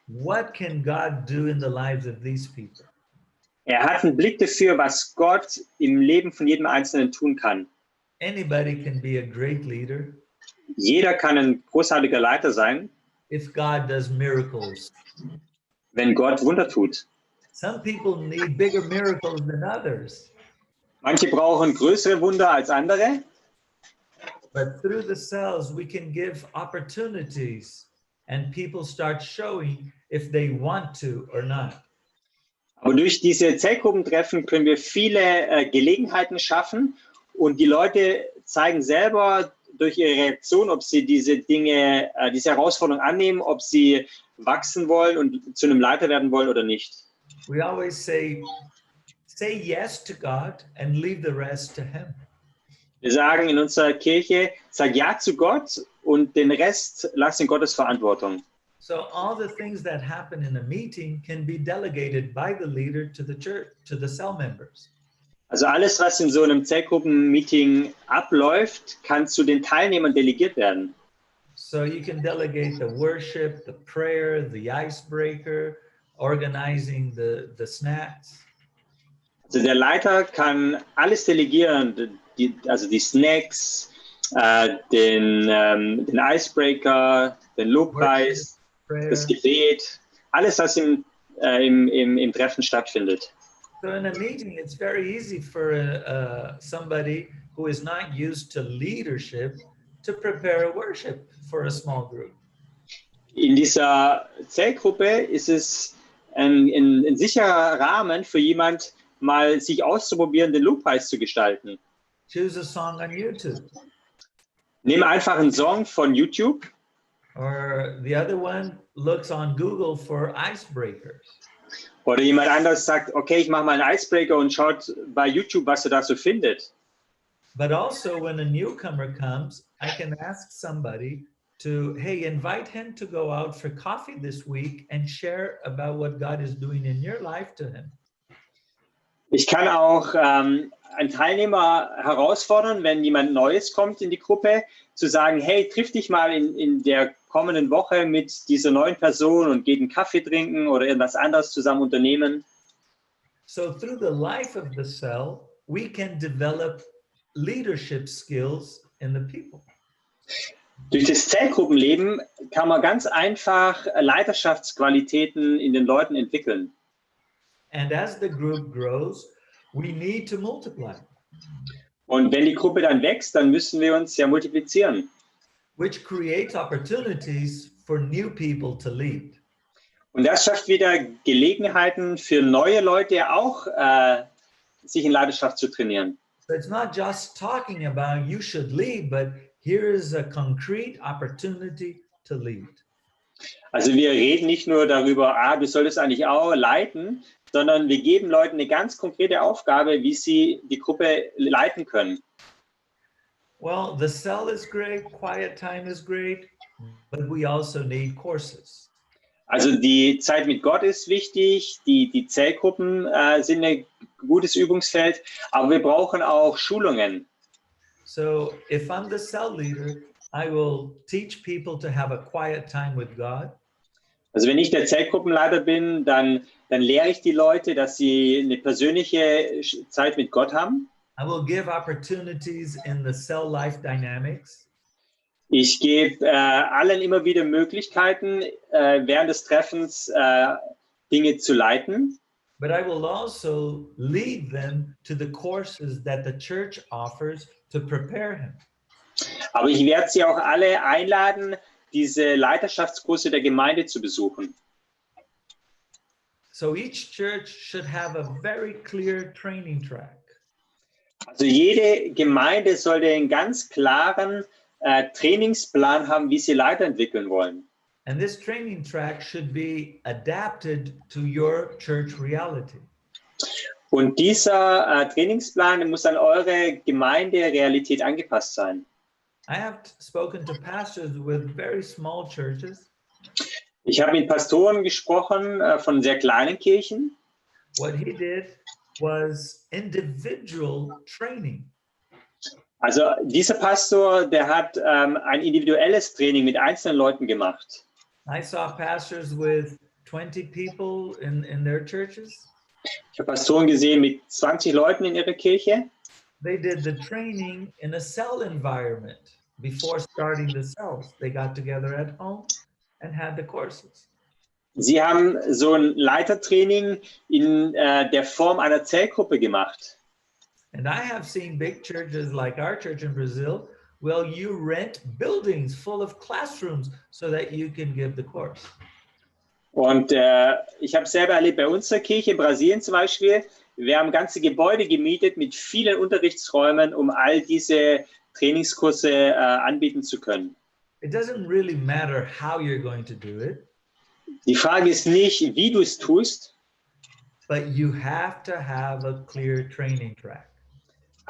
What can God do in the lives of these people? Er hat einen Blick dafür, was Gott im Leben von jedem Einzelnen tun kann. Anybody can be a great leader Jeder kann ein großartiger Leiter sein, if God does miracles. wenn Gott Wunder tut. Some people need bigger miracles than others, Manche brauchen größere Wunder als andere, but through the cells, we can give opportunities and people start showing if they want to or not. Aber durch diese Zellgruppentreffen können wir viele Gelegenheiten schaffen und die Leute zeigen selber durch ihre Reaktion, ob sie diese Dinge, diese Herausforderung annehmen, ob sie wachsen wollen und zu einem Leiter werden wollen oder nicht. We always say yes to God and leave the rest to Him. Wir sagen in unserer Kirche, sag Ja zu Gott und den Rest lass in Gottes Verantwortung. So all the things that happen in a meeting can be delegated by the leader to the church, to the cell members. Also alles, was in so einem Zellgruppenmeeting abläuft, kann zu den Teilnehmern delegiert werden. So you can delegate the worship, the prayer, the icebreaker, organizing the snacks. Also der Leiter kann alles delegieren, also die Snacks, den Icebreaker, den Lobpreis, das Gebet, alles, was im Treffen stattfindet. So in a meeting, it's very easy for somebody who is not used to leadership to prepare a worship for a small group. In dieser Zellgruppe ist es ein sicherer Rahmen für jemand, mal sich auszuprobieren, den Lobpreis zu gestalten. Choose a song on YouTube. Nimm einfach einen Song von YouTube. Or the other one looks on Google for icebreakers. Oder jemand anderes sagt, okay, ich mache mal einen Icebreaker und schaut bei YouTube, was er da so findet. But also when a newcomer comes, I can ask somebody to, hey, invite him to go out for coffee this week and share about what God is doing in your life to him. Ich kann auch einen Teilnehmer herausfordern, wenn jemand Neues kommt in die Gruppe, zu sagen, hey, triff dich mal in der kommenden Woche mit dieser neuen Person und geht einen Kaffee trinken oder irgendwas anderes zusammen unternehmen. So through the life of the cell, we can develop leadership skills in the people. Durch das Zellgruppenleben kann man ganz einfach Leiterschaftsqualitäten in den Leuten entwickeln. And as the group grows, we need to multiply. Und wenn die Gruppe dann wächst, dann müssen wir uns ja multiplizieren. Which creates opportunities for new people to lead. Und das schafft wieder Gelegenheiten für neue Leute auch, sich in Leiterschaft zu trainieren. So it's not just talking about you should lead, but here is a concrete opportunity to lead. Also wir reden nicht nur darüber, du solltest eigentlich auch leiten, sondern wir geben Leuten eine ganz konkrete Aufgabe, wie sie die Gruppe leiten können. Well, the cell is great, quiet time is great, but we also need courses. Also die Zeit mit Gott ist wichtig, die Zellgruppen sind ein gutes Übungsfeld, aber wir brauchen auch Schulungen. So if I'm the cell leader, I will teach people to have a quiet time with God. Also wenn ich der Zellgruppenleiter bin, dann lehre ich die Leute, dass sie eine persönliche Zeit mit Gott haben. I will give opportunities in the cell life dynamics. Ich gebe allen immer wieder Möglichkeiten, während des Treffens Dinge zu leiten. But I will also lead them to the courses that the church offers to prepare him. Aber ich werde sie auch alle einladen, diese Leiterschaftskurse der Gemeinde zu besuchen. So each church should have a very clear training track. Also jede Gemeinde sollte einen ganz klaren Trainingsplan haben, wie sie Leiter entwickeln wollen. And this training track should be adapted to your church reality. Und dieser Trainingsplan muss an eure Gemeinderealität angepasst sein. I have spoken to pastors with very small churches. Ich habe mit Pastoren gesprochen von sehr kleinen Kirchen. What he did was individual training. Also dieser Pastor, der hat ein individuelles Training mit einzelnen Leuten gemacht. I saw pastors with 20 people in their churches. Ich habe Pastoren gesehen mit 20 Leuten in ihrer Kirche. They did the training in a cell environment before starting the cells. They got together at home and had the courses. Sie haben so ein Leitertraining in der Form einer Zellgruppe gemacht. And I have seen big churches like our church in Brazil Well, you rent buildings full of classrooms so that you can give the course. Und ich habe selber erlebt, bei unserer Kirche in Brasilien zum Beispiel, wir haben ganze Gebäude gemietet mit vielen Unterrichtsräumen, um all diese Trainingskurse anbieten zu können. It doesn't really matter how you're going to do it, Die Frage ist nicht, wie du es tust, but you have to have a clear training track.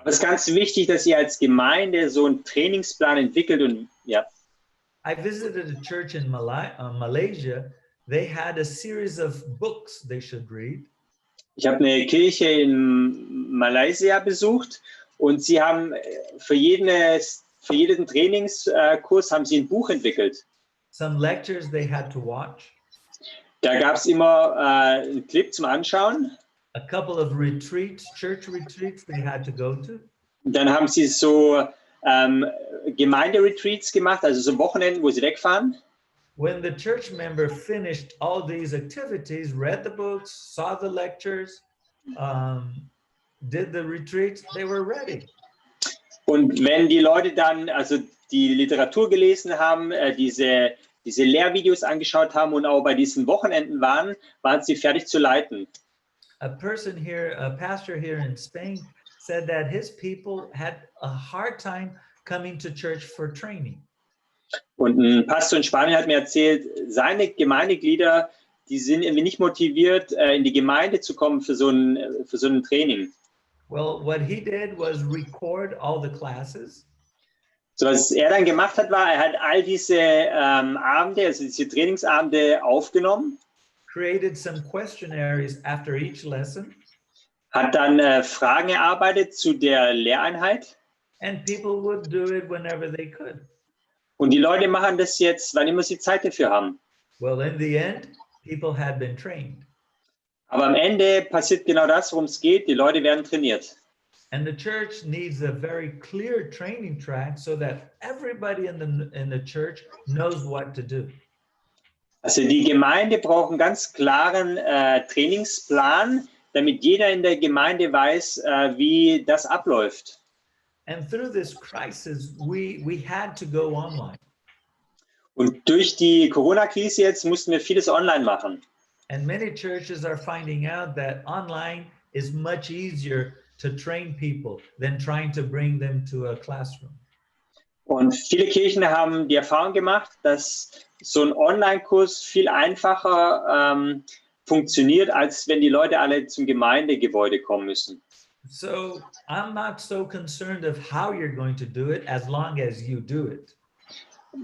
aber es ist ganz wichtig, dass ihr als Gemeinde so einen Trainingsplan entwickelt und ja. I visited a church in Malaysia. They had a series of books they should read. Ich habe eine Kirche in Malaysia besucht und sie haben für jeden Trainingskurs haben sie ein Buch entwickelt. Some lectures they had to watch. Da gab es immer einen Clip zum Anschauen. A couple of retreats, church retreats they had to go to. Dann haben sie so Gemeinderetreats gemacht, also so Wochenenden, wo sie wegfahren. When the church member finished all these activities, read the books, saw the lectures, did the retreats, they were ready. Und wenn die Leute dann also die Literatur gelesen haben, diese Lehrvideos angeschaut haben und auch bei diesen Wochenenden waren sie fertig zu leiten. A pastor here in Spain said that his people had a hard time coming to church for training. Und ein Pastor in Spanien hat mir erzählt, seine Gemeindeglieder, die sind irgendwie nicht motiviert, in die Gemeinde zu kommen für so ein Training. Well, what he did was record all the classes. So, was er dann gemacht hat, war, er hat all diese Abende, also diese Trainingsabende aufgenommen. Created some questionnaires after each lesson. Hat dann Fragen erarbeitet zu der Lehreinheit. And people would do it whenever they could. Und die Leute machen das jetzt, wann immer sie Zeit dafür haben. Well, in the end, people had been trained. Aber am Ende passiert genau das, worum es geht. Die Leute werden trainiert. And the church needs a very clear training track so that everybody in the church knows what to do. Also die Gemeinde braucht einen ganz klaren Trainingsplan, damit jeder in der Gemeinde weiß, wie das abläuft. And through this crisis, we had to go online. Und durch die Corona-Krise jetzt mussten wir vieles online machen. And many churches are finding out that online is much easier to train people than trying to bring them to a classroom. Und viele Kirchen haben die Erfahrung gemacht, dass so ein Online-Kurs viel einfacher funktioniert, als wenn die Leute alle zum Gemeindegebäude kommen müssen. So I'm not so concerned of how you're going to do it as long as you do it.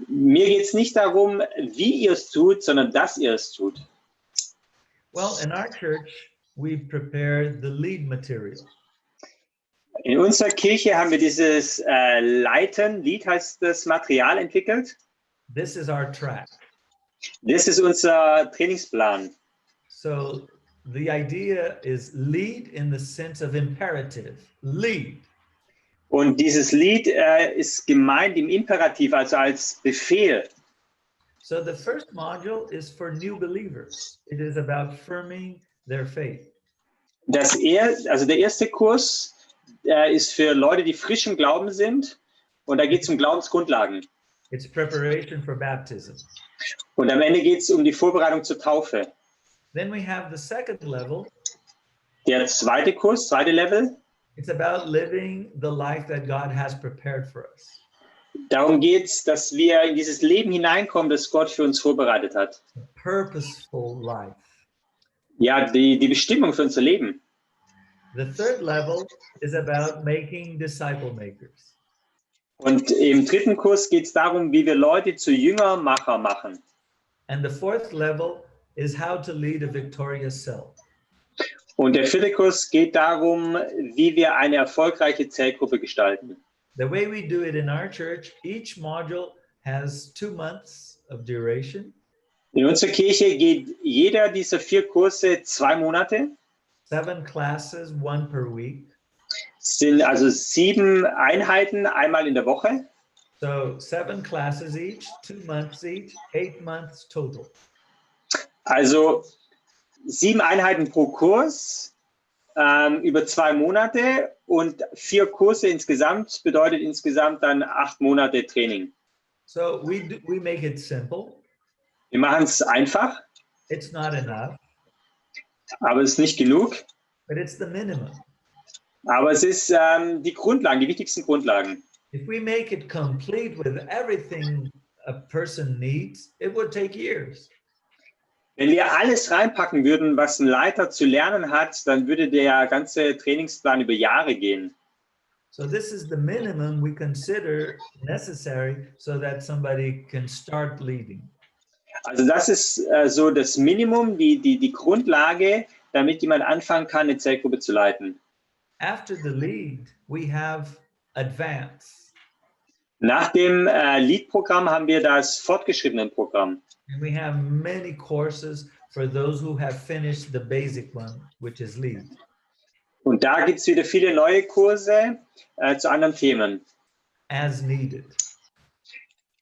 Mir geht es nicht darum, wie ihr es tut, sondern dass ihr es tut. Well, in our church, we prepare the lead material. In unserer Kirche haben wir dieses Lead heißt das Material entwickelt. This is our track. Das ist unser Trainingsplan. So the idea is lead in the sense of imperative. Lead. Und dieses Lied ist gemeint im Imperativ, also als Befehl. So the first module is for new believers. It is about firming their faith. Der erste Kurs ist für Leute, die frisch im Glauben sind. Und da geht es um Glaubensgrundlagen. It's preparation for baptism. Und am Ende geht es um die Vorbereitung zur Taufe. Then we have the second level. Der zweite Kurs, zweite Level. It's about living the life that God has prepared for us. Darum geht es, dass wir in dieses Leben hineinkommen, das Gott für uns vorbereitet hat. A purposeful life. Ja, die Bestimmung für unser Leben. The third level is about making disciple makers. Und im dritten Kurs geht es darum, wie wir Leute zu Jüngermacher machen. And the fourth level is how to lead a victorious cell. Und der vierte Kurs geht darum, wie wir eine erfolgreiche Zellgruppe gestalten. The way we do it in our church, each module has 2 months of duration. In unserer Kirche geht jeder dieser 4 Kurse 2 Monate. 7 classes, 1 per week. Es sind also 7 Einheiten, einmal in der Woche. So 7 classes each, 2 months each, 8 months total. Also 7 Einheiten pro Kurs über 2 Monate und 4 Kurse insgesamt bedeutet insgesamt dann 8 Monate Training. So we make it simple. Wir machen es einfach, It's not enough, aber es ist nicht genug. but it's the minimum. Aber es ist die Grundlagen, die wichtigsten Grundlagen. If we make it complete with everything a person needs, it would take years. Wenn wir alles reinpacken würden, was ein Leiter zu lernen hat, dann würde der ganze Trainingsplan über Jahre gehen. So this is the minimum we consider necessary so that somebody can start leading. Also das ist so das Minimum, die Grundlage, damit jemand anfangen kann, eine Zellgruppe zu leiten. After the lead, we have advance. Nach dem Lead-Programm haben wir das Fortgeschrittenen-Programm. And we have many courses for those who have finished the basic one, which is lead. Und da gibt es wieder viele neue Kurse zu anderen Themen. As needed.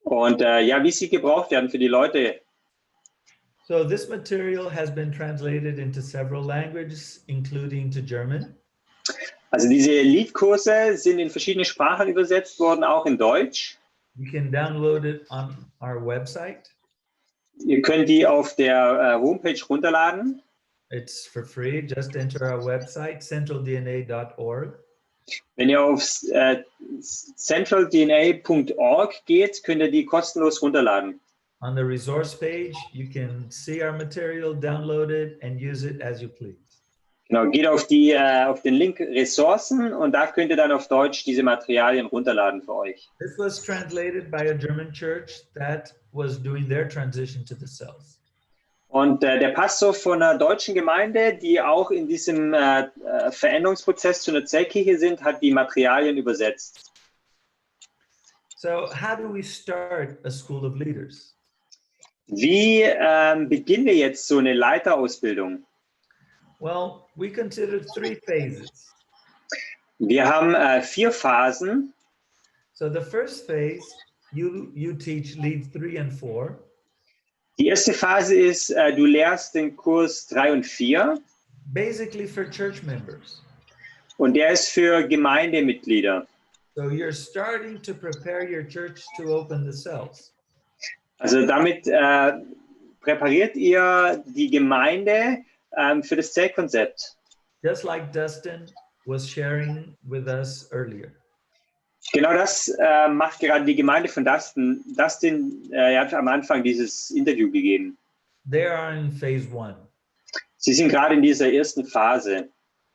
Und ja, wie sie gebraucht werden für die Leute. So this material has been translated into several languages, including to German. Also diese Lead-Kurse sind in verschiedene Sprachen übersetzt worden, auch in Deutsch. You can download it on our website. Ihr könnt die auf der Homepage runterladen. It's for free. Just enter our website, centraldna.org. Wenn ihr auf centraldna.org geht, könnt ihr die kostenlos runterladen. On the resource page, you can see our material, download it, and use it as you please. Genau, geht auf den Link Ressourcen und da könnt ihr dann auf Deutsch diese Materialien runterladen für euch. This was translated by a German church that was doing their transition to the cells. Und der Pastor von einer deutschen Gemeinde, die auch in diesem Veränderungsprozess zu einer Zellkirche sind, hat die Materialien übersetzt. So how do we start a school of leaders? Wie beginnen wir jetzt so eine Leiterausbildung? Well, we considered 3 phases. Wir haben 4 Phasen. So the first phase, you teach lead 3 and 4. Die erste Phase ist, du lehrst den Kurs 3 und 4. Basically for church members. Und der ist für Gemeindemitglieder. So you're starting to prepare your church to open the cells. Also damit präpariert ihr die Gemeinde für das Zellkonzept. Just like Dustin was sharing with us earlier. Genau das macht gerade die Gemeinde von Dustin. Dustin hat am Anfang dieses Interview gegeben. They are in phase 1. Sie sind gerade in dieser ersten Phase.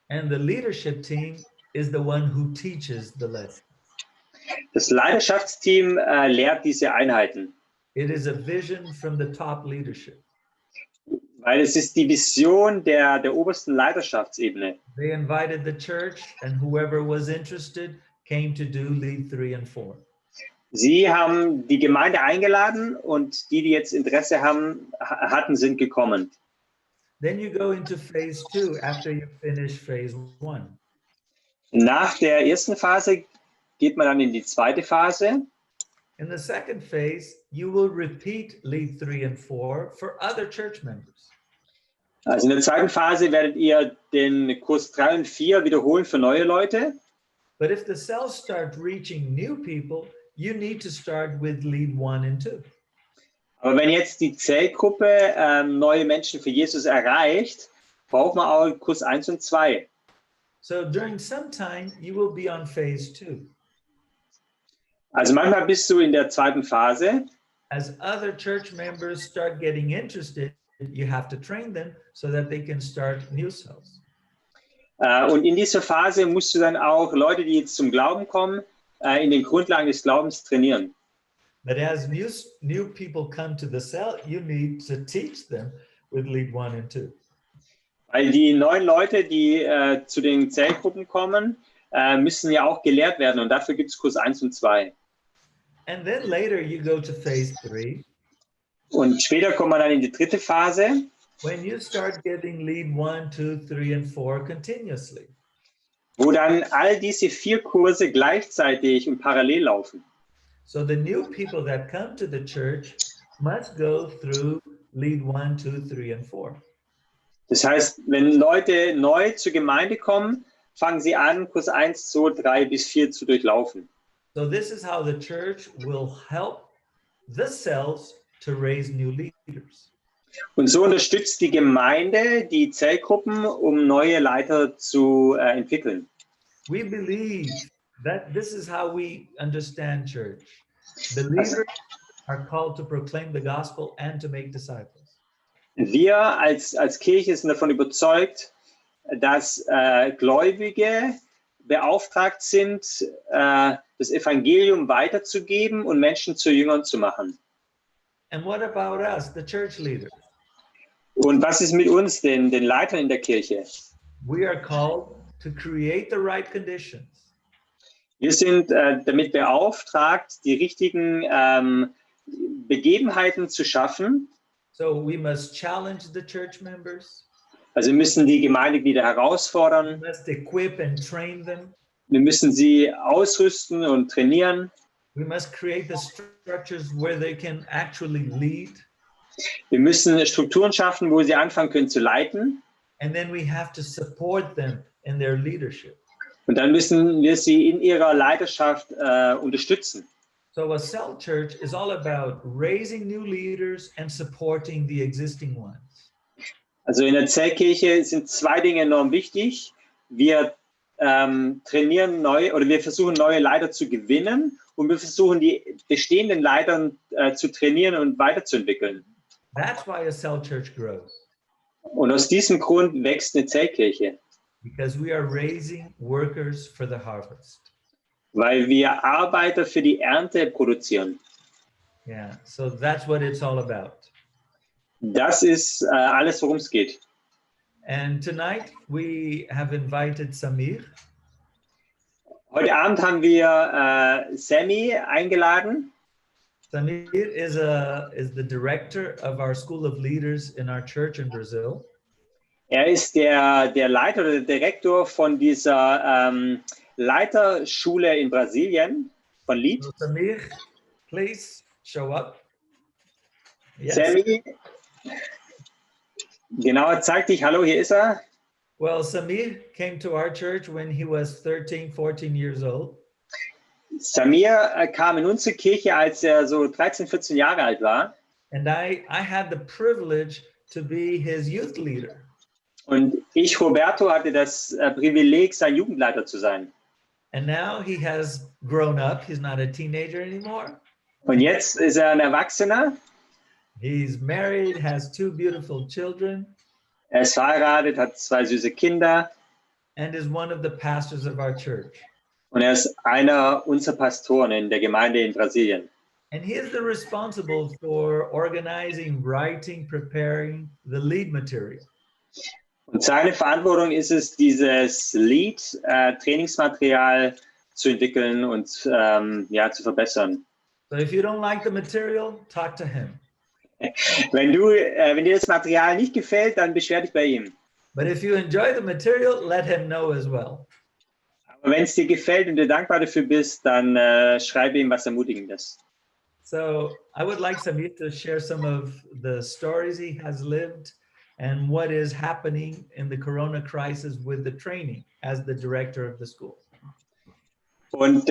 And the leadership team is the one who teaches the lesson. Das Leiterschaftsteam lehrt diese Einheiten. It is a vision from the top leadership. Weil es ist die Vision der obersten Leiterschaftsebene. They invited the church and whoever was interested came to do lead 3 and 4. Sie haben die Gemeinde eingeladen und die jetzt Interesse hatten, sind gekommen. Then you go into phase 2 after you finish phase 1. Nach der ersten Phase geht man dann in die zweite Phase. In the second phase, you will repeat lead 3 and 4 for other church members. Also in der zweiten Phase werdet ihr den Kurs 3 und 4 wiederholen für neue Leute. But if the cells start reaching new people, you need to start with lead 1 and 2. Aber wenn jetzt die Zellgruppe neue Menschen für Jesus erreicht, braucht man auch Kurs 1 und 2. So during some time, you will be on phase 2. Also manchmal bist du in der zweiten Phase. As other church members start getting interested, you have to train them so that they can start new cells. Und in dieser Phase musst du dann auch Leute, die jetzt zum Glauben kommen, in den Grundlagen des Glaubens trainieren. But as new people come to the cell, you need to teach them with lead 1 and 2. Weil die neuen Leute, die zu den Zellgruppen kommen, müssen ja auch gelehrt werden und dafür gibt es Kurs 1 und 2. And then later you go to phase 3. Und später kommt man dann in die dritte Phase. When you start getting lead 1, 2, 3, and 4 continuously. Wo dann all diese 4 Kurse gleichzeitig und parallel laufen. So the new people that come to the church must go through lead 1, 2, 3, and 4. Das heißt, wenn Leute neu zur Gemeinde kommen, fangen sie an, Kurs 1, 2, 3 bis 4 zu durchlaufen. So this is how the church will help the cells to raise new leaders. Und so unterstützt die Gemeinde die Zellgruppen, um neue Leiter zu entwickeln. We believe that this is how we understand church. Believers are called to proclaim the gospel and to make disciples. Wir als Kirche sind davon überzeugt, dass Gläubige beauftragt sind, das Evangelium weiterzugeben und Menschen zu Jüngern zu machen. And what about us, the church leaders? Und was ist mit uns, den Leitern in der Kirche? We are called to create the right conditions. Wir sind damit beauftragt, die richtigen Begebenheiten zu schaffen. So we must challenge the church members. Also wir müssen die Gemeindeglieder We herausfordern. must equip and train them. Wir müssen sie ausrüsten und trainieren. We must create the structures where they can actually lead. Wir müssen Strukturen schaffen, wo sie anfangen können zu leiten. And then we have to support them in their leadership. Und dann müssen wir sie in ihrer Leiterschaft unterstützen. So a cell church is all about raising new leaders and supporting the existing ones. Also in der Zellkirche sind zwei Dinge enorm wichtig. Wir trainieren wir versuchen neue Leiter zu gewinnen und wir versuchen die bestehenden Leiter zu trainieren und weiterzuentwickeln. That's why a cell church grows, Und aus diesem Grund wächst eine Zellkirche, because we are raising workers for the harvest. weil wir Arbeiter für die Ernte produzieren. Yeah, so that's what it's all about. Das ist alles, worum es geht. And tonight we have invited Samir. Heute Abend haben wir Sammy eingeladen. Samir is the director of our School of Leaders in our church in Brazil. Er ist der Leiter oder der Direktor von dieser Leiterschule in Brasilien, von Lied. So Samir, please show up. Yes. Sammy, genau, zeig dich. Hallo, hier ist er. Well, Samir came to our church when he was 13, 14 years old. Samir kam in unsere Kirche, als er so 13, 14 Jahre alt war. And I had the privilege to be his youth leader. Und ich, Roberto, hatte das Privileg, sein Jugendleiter zu sein. And now he has grown up. He's not a teenager anymore. Und jetzt ist er ein Erwachsener. He's married, has 2 beautiful children, Er ist verheiratet, hat 2 süße Kinder. and is one of the pastors of our church. Und er ist einer unserer Pastoren in der Gemeinde in Brasilien. And he is the responsible for organizing, writing, preparing the lead material. Und seine Verantwortung ist es, dieses Lied, Trainingsmaterial zu entwickeln und zu verbessern. So if you don't like the material, talk to him. Wenn dir das Material nicht gefällt, dann beschwer dich bei ihm. But if you enjoy the material, let him know as well. Aber wenn es dir gefällt und du dankbar dafür bist, dann schreibe ihm was Ermutigendes. So I would like Samir to share some of the stories he has lived and what is happening in the Corona crisis with the training as the director of the school. Und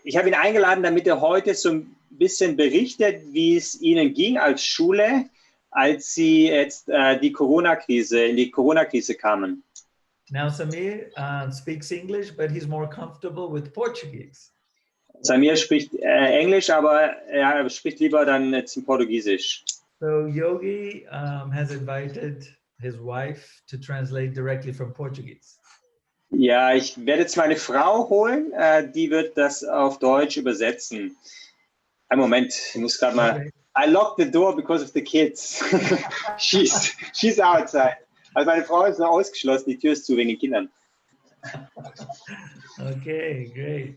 ich habe ihn eingeladen, damit er heute so ein bisschen berichtet, wie es ihnen ging als Schule, als sie jetzt in die Corona-Krise kamen. Now Samir speaks English, but he's more comfortable with Portuguese. Samir spricht Englisch, aber er spricht lieber dann jetzt in Portugiesisch. So Yogi has invited his wife to translate directly from Portuguese. Ja, ich werde jetzt meine Frau holen, die wird das auf Deutsch übersetzen. Einen Moment, ich muss gerade mal. Okay. I locked the door because of the kids. she's outside. Also meine Frau ist noch ausgeschlossen, die Tür ist zu wegen den Kindern. Okay, great.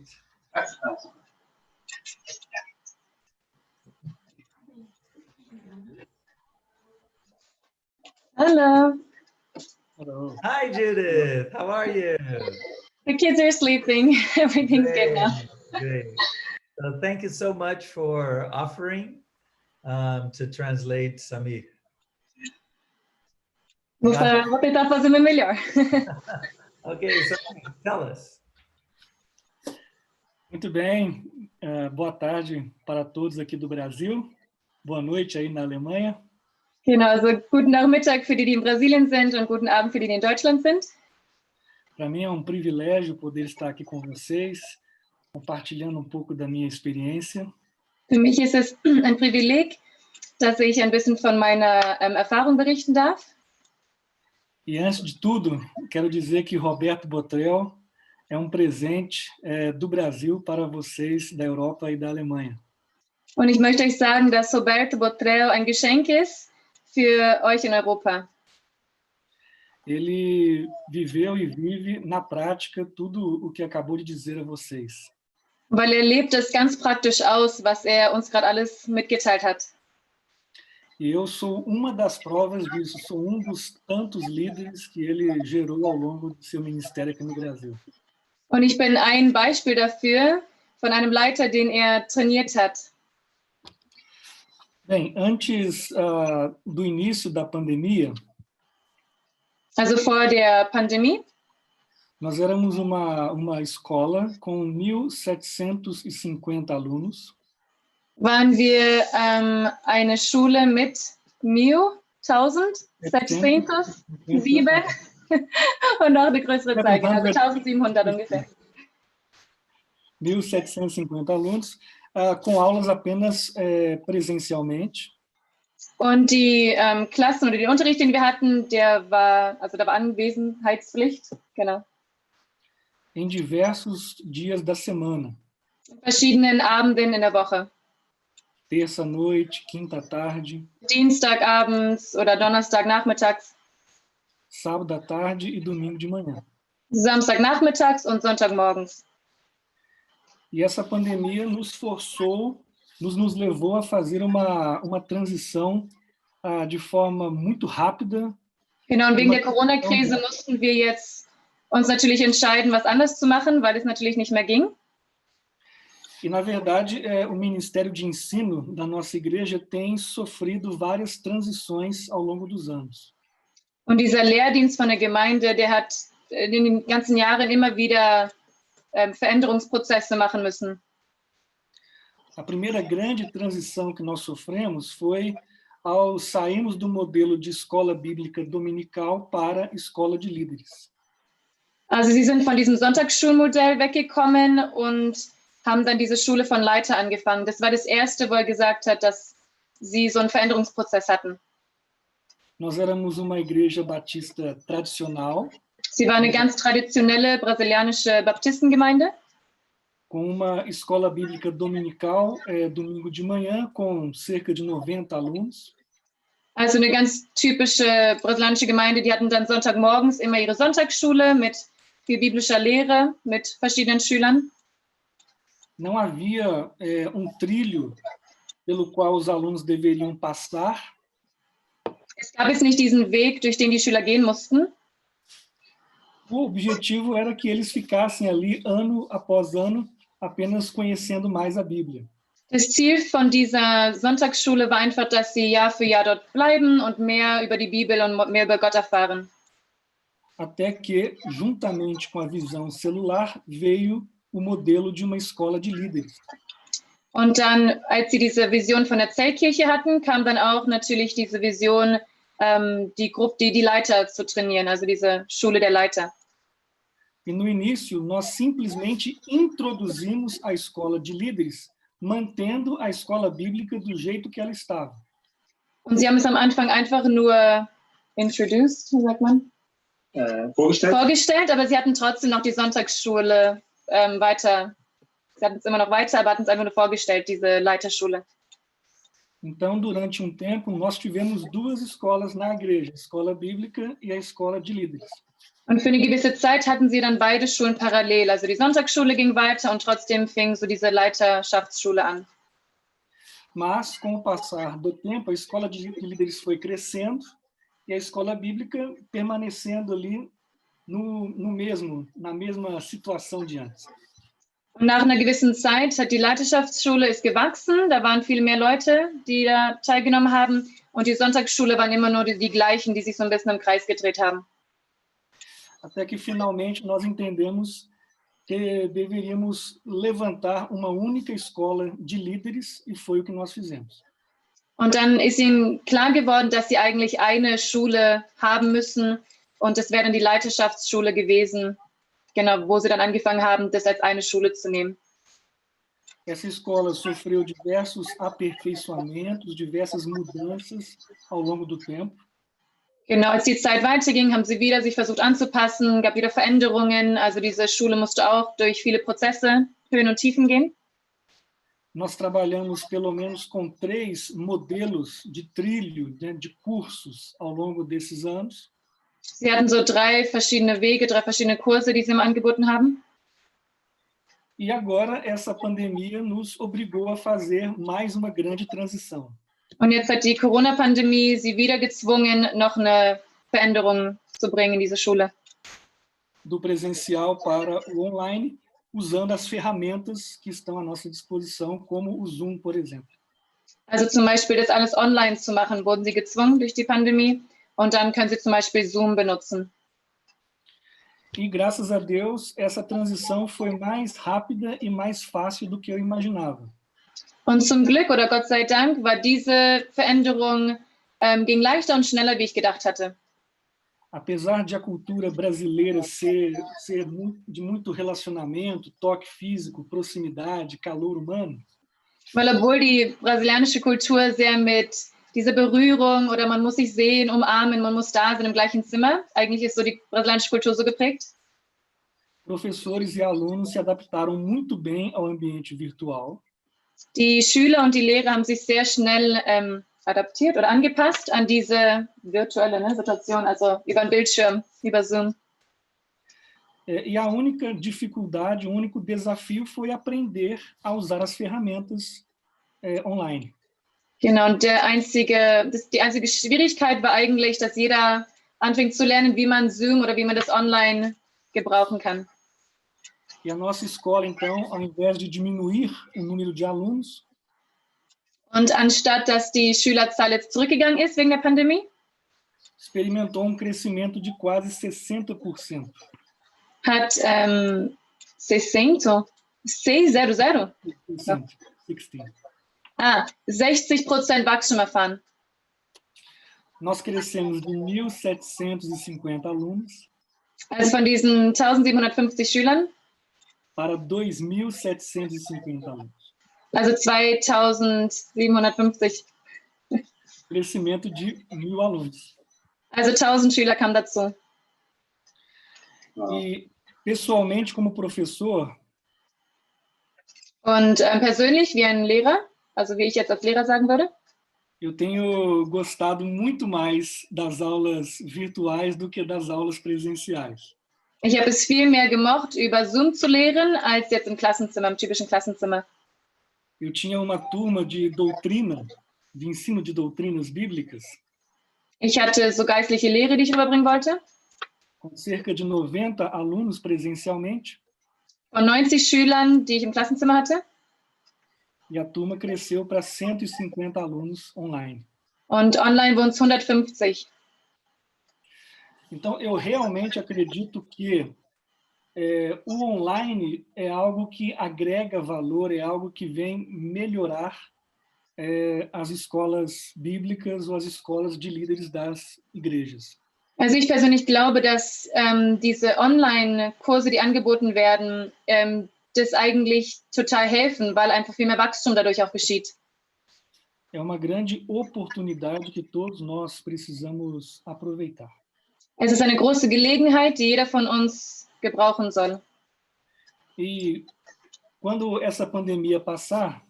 Hello. Hello. Hi Judith, how are you? The kids are sleeping. Everything's good now. Great. So thank you so much for offering to translate Samir. Vou tentar fazer o meu melhor. Okay, so tell us. Muito bem, boa tarde para todos aqui do Brasil, boa noite aí na Alemanha. Genau, also guten Nachmittag für die, die in Brasilien sind und guten Abend für die, die in Deutschland sind. Para mim é um privilégio poder estar aqui com vocês, compartilhando um pouco da minha experiência. Für mich ist es ein Privileg, dass ich ein bisschen von meiner Erfahrung berichten darf. E antes de tudo, quero dizer que Roberto Botrel é um presente do Brasil para vocês da Europa e da Alemanha. Und ich möchte euch sagen, dass Roberto Botrel ein Geschenk ist für euch in Europa. Ele viveu e vive na prática tudo o que acabou de dizer a vocês. Weil lebt das ganz praktisch aus, was uns gerade alles mitgeteilt hat. E eu sou uma das provas disso, sou um dos tantos líderes que ele gerou ao longo do seu ministério aqui no Brasil. Und ich bin ein Beispiel dafür, von einem Leiter, den trainiert hat. Bem, antes do início da pandemia, Also vor der Pandemie, nós éramos uma escola com 1.750 alunos. waren wir eine Schule mit 1.607 und noch eine größere Zahl, also 1.700 ungefähr. 1.750 alunos, com aulas apenas presencialmente. Und die Klassen oder den Unterricht, den wir hatten, da war Anwesenheitspflicht, genau. Em diversos dias da semana. In verschiedenen Abenden in der Woche. Terça noite, quinta tarde. Dienstagabends oder Donnerstagnachmittags. Sábado à tarde e domingo de manhã. Samstagnachmittags und Sonntagmorgens. E essa pandemia nos forçou, nos levou a fazer uma transição de forma muito rápida. Genau, und wegen der Corona-Krise mussten wir jetzt uns natürlich entscheiden, was anders zu machen, weil es natürlich nicht mehr ging. E, na verdade, o Ministério de Ensino da nossa igreja tem sofrido várias transições ao longo dos anos. Und dieser Lehrdienst von der Gemeinde, der hat in den ganzen Jahren immer wieder Veränderungsprozesse machen müssen. A primeira grande transição que nós sofremos foi ao sairmos do modelo de escola bíblica dominical para escola de líderes. Also sie sind von diesem Sonntagsschulmodell weggekommen und haben dann diese Schule von Leiter angefangen. Das war das Erste, wo gesagt hat, dass sie so einen Veränderungsprozess hatten. Nós éramos uma igreja batista tradicional. Sie war eine ganz traditionelle brasilianische Baptistengemeinde. Com uma escola bíblica dominical, domingo de manhã, com cerca de 90 alunos. Also eine ganz typische brasilianische Gemeinde, die hatten dann Sonntagmorgens immer ihre Sonntagsschule mit viel biblischer Lehre, mit verschiedenen Schülern. Não havia trilho pelo qual os alunos deveriam passar. Es gab jetzt nicht diesen Weg, durch den die Schüler gehen mussten. O objetivo era que eles ficassem ali ano após ano, apenas conhecendo mais a Bíblia. Das Ziel von dieser Sonntagsschule war einfach, dass sie Jahr für Jahr dort bleiben und mehr über die Bibel und mehr über Gott erfahren. Até que, juntamente com a visão celular, veio o modelo de uma escola de líderes. Und dann, als sie diese Vision von der Zellkirche hatten, kam dann auch natürlich diese Vision, die Leiter zu trainieren, also diese Schule der Leiter. E no início, nós simplesmente introduzimos a escola de líderes, mantendo a escola bíblica do jeito que ela estava. Und sie haben es am Anfang einfach nur introduced, wie sagt man? Vorgestellt, aber sie hatten trotzdem noch die Sonntagsschule weiter. Sie hatten es immer noch weiter, aber hatten es einfach nur vorgestellt, diese Leiterschule. Então, durante tempo, nós tivemos duas escolas na igreja, a escola bíblica e a escola de líderes. Und für eine gewisse Zeit hatten sie dann beide Schulen parallel. Also die Sonntagsschule ging weiter und trotzdem fing so diese Leiterschaftsschule an. Mas, com o passar do tempo, a escola de líderes foi crescendo e a escola bíblica permanecendo ali na mesma situação de antes. Und nach einer gewissen Zeit hat die Leiterschaftsschule ist gewachsen. Da waren viel mehr Leute, die da teilgenommen haben. und die Sonntagsschule waren immer nur die gleichen, die sich so ein bisschen im Kreis gedreht haben. Até que finalmente nós entendemos que deveríamos levantar uma única escola de líderes e foi o que nós fizemos. Und dann ist ihnen klar geworden, dass sie eigentlich eine Schule haben müssen und das wäre dann die Leiterschaftsschule gewesen, genau, wo sie dann angefangen haben, das als eine Schule zu nehmen. Essa escola sofreu diversos aperfeiçoamentos, diversas mudanças ao longo do tempo. Genau, als die Zeit weiterging, haben sie wieder sich versucht anzupassen, gab wieder Veränderungen. Also diese Schule musste auch durch viele Prozesse, Höhen und Tiefen gehen. Nós trabalhamos pelo menos com 3 modelos de trilho, né, de cursos ao longo desses anos. Sie hatten so 3 verschiedene Wege, 3 verschiedene Kurse, die sie immer angeboten haben. E agora essa pandemia nos obrigou a fazer mais uma grande transição. Und jetzt hat die Corona-Pandemie sie wieder gezwungen, noch eine Veränderung zu bringen in diese Schule. Do presencial para o online, usando as ferramentas que estão à nossa disposição, como o Zoom, por exemplo. Also zum Beispiel das alles online zu machen, wurden sie gezwungen durch die Pandemie. Und dann können sie zum Beispiel Zoom benutzen. E graças a Deus, essa transição foi mais rápida e mais fácil do que eu imaginava. Und zum Glück oder Gott sei Dank war diese Veränderung ging leichter und schneller, wie ich gedacht hatte. Apesar de a cultura brasileira ser de muito relacionamento, toque físico, proximidade, calor humano. Weil obwohl die brasilianische Kultur sehr mit dieser Berührung oder man muss sich sehen, umarmen, man muss da sein im gleichen Zimmer. Eigentlich ist so die brasilianische Kultur so geprägt. Professores e alunos se adaptaram muito bem ao ambiente virtual. Die Schüler und die Lehrer haben sich sehr schnell adaptiert oder angepasst an diese virtuelle Situation, also über den Bildschirm, über Zoom. E a única dificuldade, o único desafio foi aprender a usar as ferramentas online. Genau, und die einzige Schwierigkeit war eigentlich, dass jeder anfängt zu lernen, wie man Zoom oder wie man das online gebrauchen kann. E a nossa escola, então, ao invés de diminuir o número de alunos, und anstatt dass die Schülerzahl jetzt zurückgegangen ist wegen der Pandemie, experimentou crescimento de quase 60%. Hat 60%. 60% Wachstum erfahren. Nós crescemos de 1.750 alunos. Also von diesen 1750 Schülern para 2.750 alunos. Also 2750. Crescimento de 1.000 alunos. Also 1000 Schüler kamen dazu. E pessoalmente, como professor. Und persönlich wie ein Lehrer, also wie ich jetzt als Lehrer sagen würde. Eu tenho gostado muito mais das aulas virtuais do que das aulas presenciais. Ich habe es viel mehr gemocht, über Zoom zu lehren, als jetzt im Klassenzimmer, im typischen Klassenzimmer. Eu tinha uma turma de doutrina, de ensino de doutrinas bíblicas. Ich hatte so geistliche Lehre, die ich überbringen wollte. Com cerca de 90 alunos presencialmente. Von 90 Schülern, die ich im Klassenzimmer hatte. E a turma cresceu para 150 alunos online. Und online wurden es 150. Então, eu realmente acredito que o online é algo que agrega valor, é algo que vem melhorar as escolas bíblicas ou as escolas de líderes das igrejas. Also ich persönlich glaube, dass diese Online-Kurse, die angeboten werden, das eigentlich total helfen, weil einfach viel mehr Wachstum dadurch auch geschieht. É uma grande oportunidade que todos nós precisamos aproveitar. Es ist eine große Gelegenheit, die jeder von uns gebrauchen soll. E quando essa pandemia passar,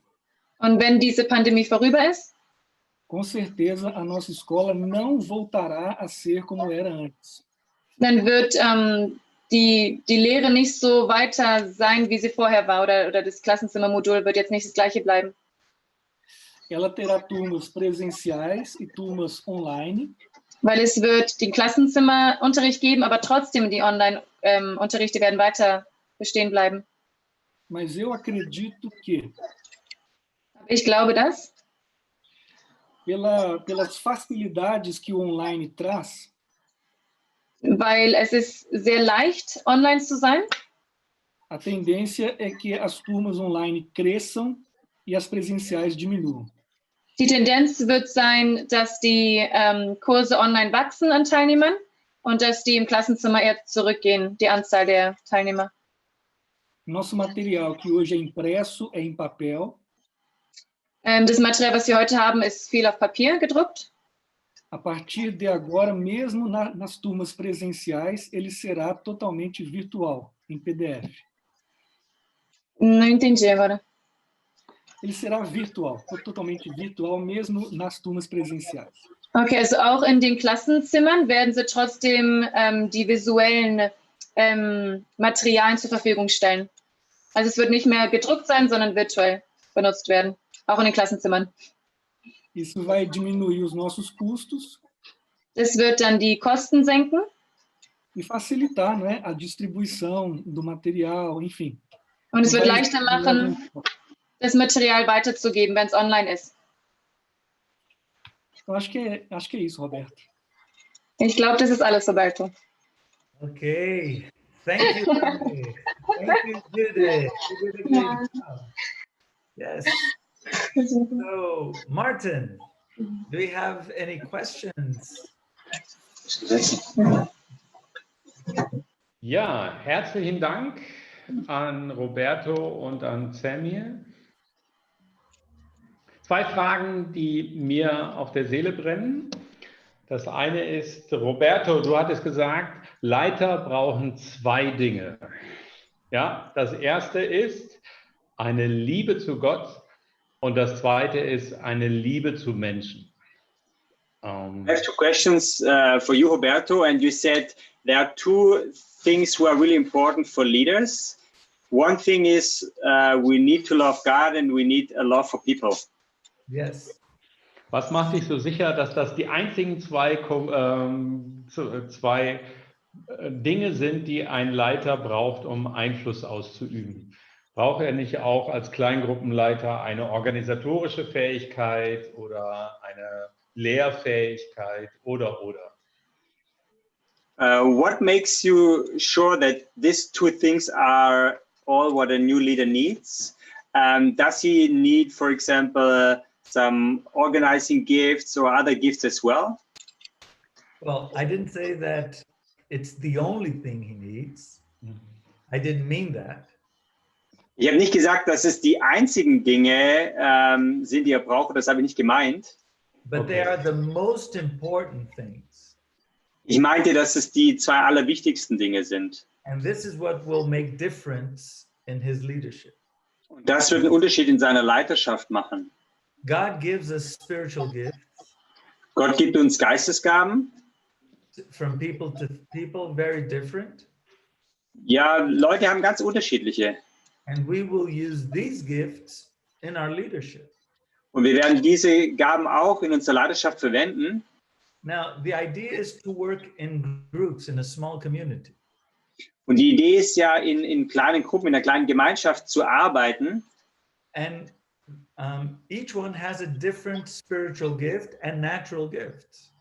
und wenn diese Pandemie vorüber ist, com certeza a nossa escola não voltará a ser como era antes. Dann wird die Lehre nicht so weiter sein, wie sie vorher war, oder das Klassenzimmermodul wird jetzt nicht das gleiche bleiben. Ela terá turmas presenciais e turmas online. Weil es wird den Klassenzimmerunterricht geben, aber trotzdem die Online-Unterrichte werden weiter bestehen bleiben. Mas eu acredito que ich glaube, dass pelas facilidades que o online traz, weil es ist sehr leicht, online zu sein. a tendência é que as turmas online cresçam e as presenciais diminuam. Die Tendenz wird sein, dass die Kurse online wachsen an Teilnehmern und dass die im Klassenzimmer eher zurückgehen, die Anzahl der Teilnehmer. Nosso material, que hoje é impresso, é em papel. Das Material, was wir heute haben, ist viel auf Papier gedruckt. A partir de agora, mesmo nas turmas presenciais, ele será totalmente virtual, em PDF. Não entendi agora. Ele será virtual, totalmente virtual, mesmo nas turmas presenciais. Okay, also auch in den Klassenzimmern werden sie trotzdem die visuellen Materialien zur Verfügung stellen. Also es wird nicht mehr gedruckt sein, sondern virtuell benutzt werden, auch in den Klassenzimmern. Isso vai diminuir os nossos custos. Das wird dann die Kosten senken. E facilitar, né, a distribuição do material, enfim. Und es wird leichter machen, das Material weiterzugeben, wenn es online ist. Eu acho que é isso, Roberto. Ich glaube, das ist alles, Roberto. Okay, thank you. Thank you, Judith. You did a great job. Yes. So, Martin, do we have any questions? Ja, herzlichen Dank an Roberto und an Samir. Zwei Fragen, die mir auf der Seele brennen. Das eine ist, Roberto, du hattest gesagt, Leiter brauchen zwei Dinge. Ja, das erste ist eine Liebe zu Gott und das zweite ist eine Liebe zu Menschen. I have two questions for you, Roberto, and you said there are two things who are really important for leaders. One thing is we need to love God and we need a love for people. Yes. Was macht dich so sicher, dass das die einzigen zwei Dinge sind, die ein Leiter braucht, um Einfluss auszuüben? Braucht er nicht auch als Kleingruppenleiter eine organisatorische Fähigkeit oder eine Lehrfähigkeit oder? What makes you sure that these two things are all what a new leader needs? Does he need, for example, some organizing gifts or other gifts as well? Well, I didn't say that it's the only thing he needs. I didn't mean that. Ich habe nicht gesagt, dass es die einzigen Dinge sind, die er braucht. Das habe ich nicht gemeint. But they are the most important things. Ich meinte, dass es die zwei allerwichtigsten Dinge sind. And this is what will make difference in his leadership. Und das wird einen Unterschied in seiner Leiterschaft machen. God gives us spiritual gifts. Gott gibt uns Geistesgaben. From people to people, very different. Ja, Leute haben ganz unterschiedliche. And we will use these gifts in our leadership. Und wir werden diese Gaben auch in unserer Leiterschaft verwenden. Now, the idea is to work in groups in a small community. Und die Idee ist ja, in kleinen Gruppen, in einer kleinen Gemeinschaft zu arbeiten. And each one has a different spiritual gift and natural gifts.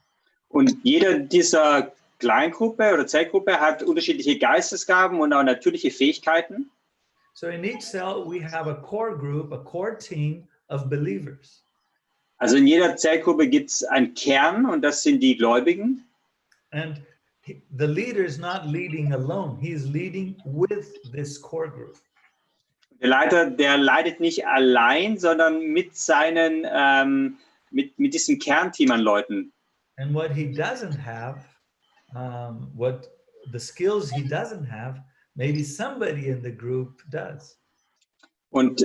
Und jeder dieser Kleingruppe oder Zellgruppe hat unterschiedliche Geistesgaben und auch natürliche Fähigkeiten. So in each cell we have a core group, a core team of believers. Also in jeder Zellgruppe gibt es einen Kern und das sind die Gläubigen. And the leader is not leading alone. He is leading with this core group. Der Leiter, der leitet nicht allein, sondern mit seinen, mit diesem Kernteam an Leuten. And what he doesn't have, what the skills he doesn't have, maybe somebody in the group does. Und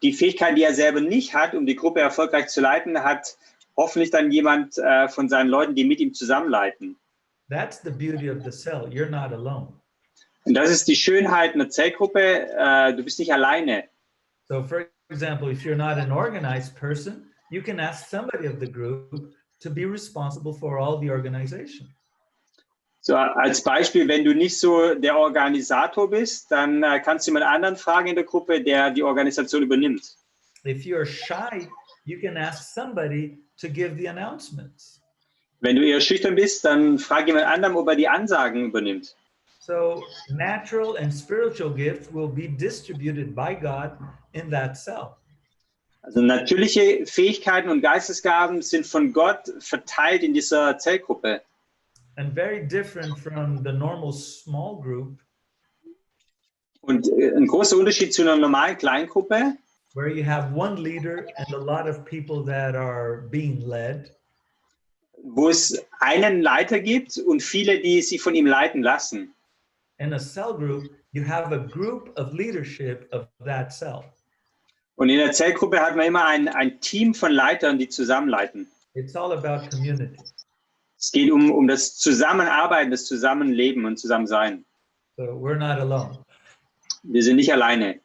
die Fähigkeit, die er selber nicht hat, um die Gruppe erfolgreich zu leiten, hat hoffentlich dann jemand von seinen Leuten, die mit ihm zusammenleiten. That's the beauty of the cell. You're not alone. Und das ist die Schönheit einer Zellgruppe. Du bist nicht alleine. So, for example, if you're not an organized person, you can ask somebody of the group to be responsible for all the organization. So, als Beispiel, wenn du nicht so der Organisator bist, dann kannst du jemand anderen fragen in der Gruppe, der die Organisation übernimmt. If you're shy, you can ask somebody to give the announcements. Wenn du eher schüchtern bist, dann frag jemand anderem, ob er die Ansagen übernimmt. So natural and spiritual gifts will be distributed by God in that cell. Also natürliche Fähigkeiten und Geistesgaben sind von Gott verteilt in dieser Zellgruppe. And very different from the normal small group. Und ein großer Unterschied zu einer normalen Kleingruppe, Where you have one leader and a lot of people that are being led. wo es einen Leiter gibt und viele, die sich von ihm leiten lassen. In a cell group, you have a group of leadership of that cell. Und in der Zellgruppe hat man immer ein Team von Leitern, die zusammenleiten. It's all about community. Es geht um das Zusammenarbeiten, das Zusammenleben und Zusammensein. So we're not alone. Wir sind nicht alleine.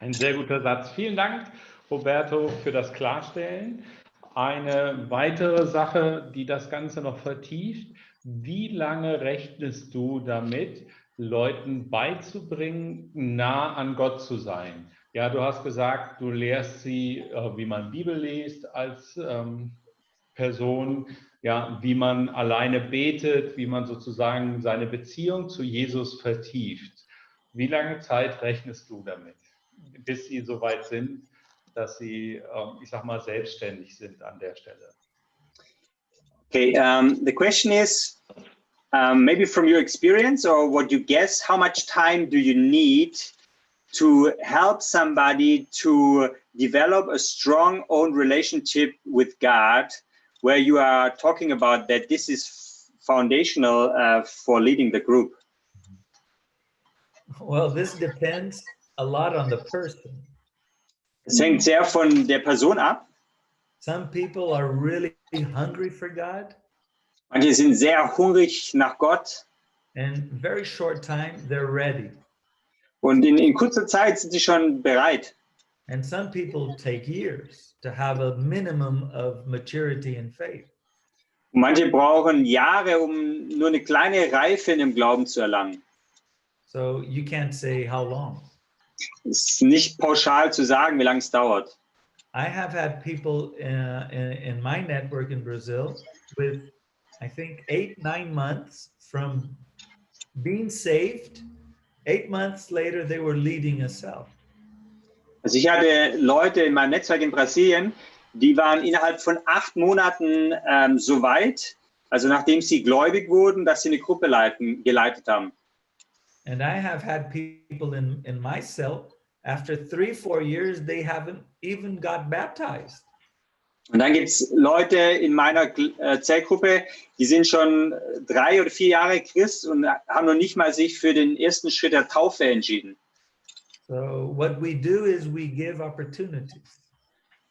Ein sehr guter Satz. Vielen Dank, Roberto, für das Klarstellen. Eine weitere Sache, die das Ganze noch vertieft: Wie lange rechnest du damit, Leuten beizubringen, nah an Gott zu sein? Ja, du hast gesagt, du lehrst sie, wie man Bibel liest als Person, ja, wie man alleine betet, wie man sozusagen seine Beziehung zu Jesus vertieft. Wie lange Zeit rechnest du damit, bis sie so weit sind, dass sie, ich sag mal, selbstständig sind an der Stelle? Okay, the question is, maybe from your experience or what you guess, how much time do you need to help somebody to develop a strong own relationship with God, where you are talking about that this is foundational for leading the group? Well, this depends a lot on the person. Es hängt sehr von der Person ab. Some people are really hungry for God. Manche sind sehr hungrig nach Gott. And very short time, they're ready. Und in kurzer Zeit sind sie schon bereit. And some people take years to have a minimum of maturity in faith. Und manche brauchen Jahre, um nur eine kleine Reife in dem Glauben zu erlangen. So you can't say how long. Es ist nicht pauschal zu sagen, wie lange es dauert. I have had people in my network in Brazil with, I think, 8-9 months from being saved. 8 months later, they were leading a cell. Also ich hatte Leute in meinem Netzwerk in Brasilien, die waren innerhalb von 8 Monaten so weit, also nachdem sie gläubig wurden, dass sie eine Gruppe geleitet haben. And I have had people in my cell, after 3-4 years, they haven't even got baptized. Und dann gibt es Leute in meiner Zellgruppe, die sind schon 3 oder 4 Jahre Christ und haben noch nicht mal sich für den ersten Schritt der Taufe entschieden. So what we do is we give opportunities.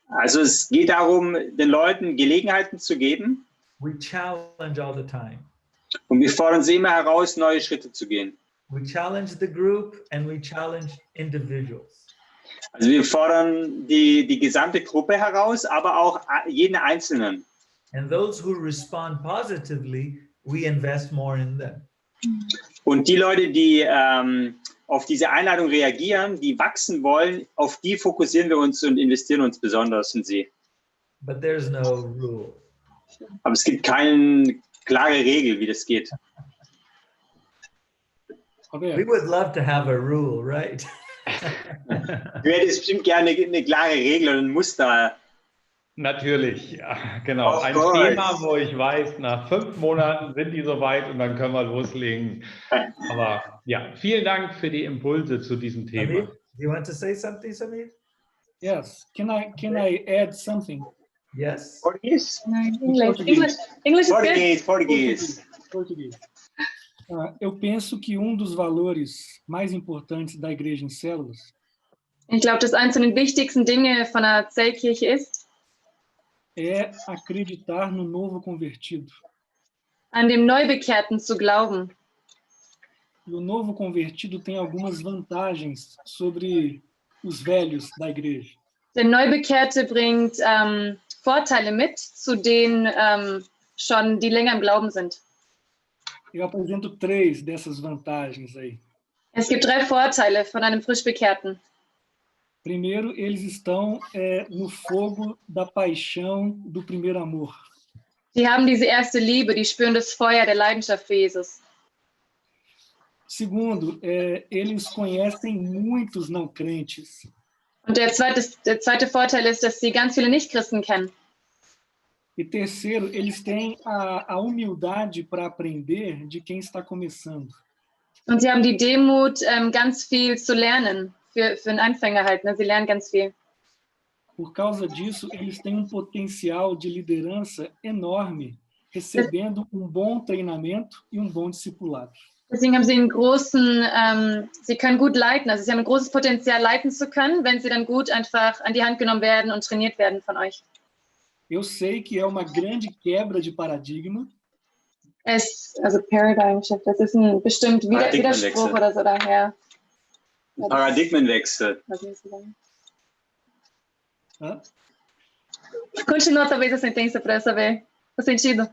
Also es geht darum, den Leuten Gelegenheiten zu geben. We challenge all the time. Und wir fordern sie immer heraus, neue Schritte zu gehen. We challenge the group and we challenge individuals. Also wir fordern die gesamte Gruppe heraus, aber auch jeden Einzelnen. And those who respond positively, we invest more in them. Und die Leute, die auf diese Einladung reagieren, die wachsen wollen, auf die fokussieren wir uns und investieren uns besonders in sie. But there's no rule. Aber es gibt keine klare Regel, wie das geht. We would love to have a rule, right? Du hättest bestimmt gerne eine klare Regel und ein Muster. Natürlich, ja, genau. Of Ein course. Thema, wo ich weiß, nach 5 Monaten sind die soweit und dann können wir loslegen. Aber ja, vielen Dank für die Impulse zu diesem Thema. Samir, do you want to say something, Samir? Yes. Can I add something? Yes. Português? English is good. Português. Português. Eu penso que dos valores mais importantes da igreja em células Ich glaube, dass eines der wichtigsten Dinge von einer Zellkirche ist, é acreditar no novo convertido. an dem Neubekehrten zu glauben. E o novo convertido tem algumas vantagens sobre os velhos da igreja. Der Neubekehrte bringt Vorteile mit, zu denen schon die länger im Glauben sind. Eu apresento 3 dessas vantagens aí. Es gibt 3 Vorteile von einem Frischbekehrten. Primeiro, eles estão no fogo da paixão do primeiro amor. Die haben diese erste Liebe, die spüren das Feuer der Leidenschaft für Jesus. Segundo, eles conhecem muitos não crentes. Und der zweite Vorteil ist, dass sie ganz viele Nichtchristen kennen. E terceiro, eles têm a humildade para aprender de quem está começando. Und sie haben die Demut, ganz viel zu lernen, für einen Anfänger halt, ne? Sie lernen ganz viel. Por causa disso, eles têm potencial de liderança enorme, recebendo bom treinamento e bom discipulado. Deswegen haben sie sie können gut leiten, also sie haben ein großes Potenzial, leiten zu können, wenn sie dann gut einfach an die Hand genommen werden und trainiert werden von euch. Eu sei que é uma grande quebra de paradigma. Also Paradigm Shift, das ist ein bestimmt Widerspruch oder so daher. Paradigmenwechsel. Continua talvez a sentença para eu saber o sentido.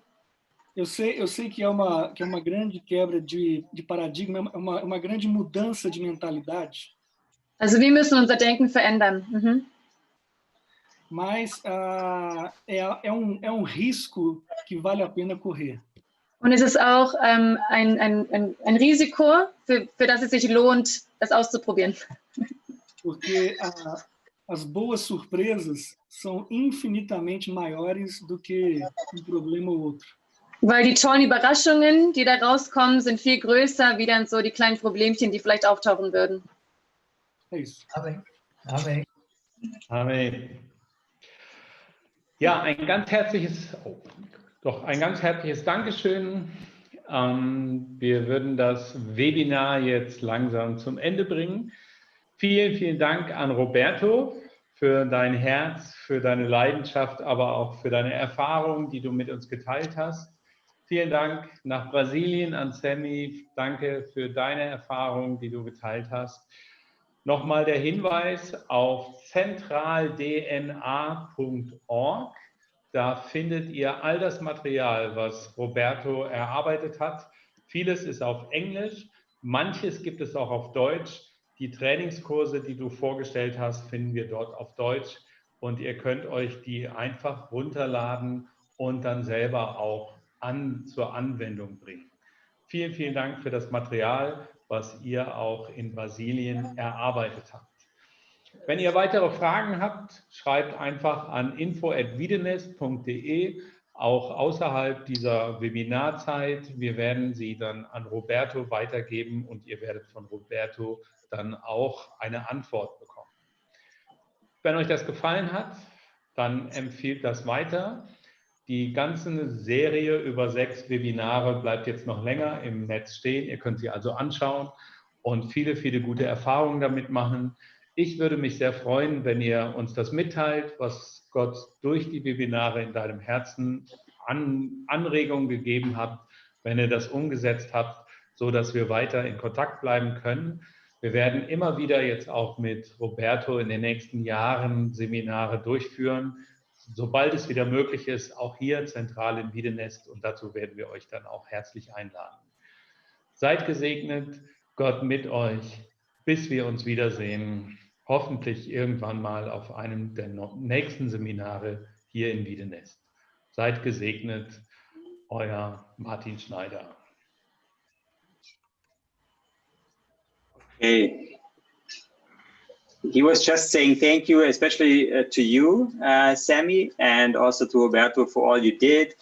Eu sei que é uma grande quebra de paradigma, uma grande mudança de mentalidade. Also wir müssen unser Denken verändern. Mas é risco que vale a pena correr. Und es ist auch ein Risiko, für das es sich lohnt, das auszuprobieren. Porque as boas surpresas são infinitamente maiores do que problema ou outro. Weil die tollen Überraschungen, die da rauskommen, sind viel größer, wie dann so die kleinen Problemchen, die vielleicht auftauchen würden. É isso. Amen. Amen. Amen. Ja, ein ganz herzliches Dankeschön. Wir würden das Webinar jetzt langsam zum Ende bringen. Vielen, vielen Dank an Roberto für dein Herz, für deine Leidenschaft, aber auch für deine Erfahrung, die du mit uns geteilt hast. Vielen Dank nach Brasilien an Sammy. Danke für deine Erfahrung, die du geteilt hast. Nochmal der Hinweis auf zentraldna.org. Da findet ihr all das Material, was Roberto erarbeitet hat. Vieles ist auf Englisch, manches gibt es auch auf Deutsch. Die Trainingskurse, die du vorgestellt hast, finden wir dort auf Deutsch. Und ihr könnt euch die einfach runterladen und dann selber auch zur Anwendung bringen. Vielen, vielen Dank für das Material, was ihr auch in Brasilien erarbeitet habt. Wenn ihr weitere Fragen habt, schreibt einfach an info@wiedenest.de, auch außerhalb dieser Webinarzeit. Wir werden sie dann an Roberto weitergeben und ihr werdet von Roberto dann auch eine Antwort bekommen. Wenn euch das gefallen hat, dann empfiehlt das weiter. Die ganze Serie über 6 Webinare bleibt jetzt noch länger im Netz stehen. Ihr könnt sie also anschauen und viele, viele gute Erfahrungen damit machen. Ich würde mich sehr freuen, wenn ihr uns das mitteilt, was Gott durch die Webinare in deinem Herzen Anregungen gegeben hat, wenn ihr das umgesetzt habt, so dass wir weiter in Kontakt bleiben können. Wir werden immer wieder jetzt auch mit Roberto in den nächsten Jahren Seminare durchführen, sobald es wieder möglich ist, auch hier zentral in Wiedenest, und dazu werden wir euch dann auch herzlich einladen. Seid gesegnet, Gott mit euch, bis wir uns wiedersehen, hoffentlich irgendwann mal auf einem der nächsten Seminare hier in Wiedenest. Seid gesegnet, euer Martin Schneider. Okay. He was just saying thank you, especially to you, Sammy, and also to Roberto for all you did,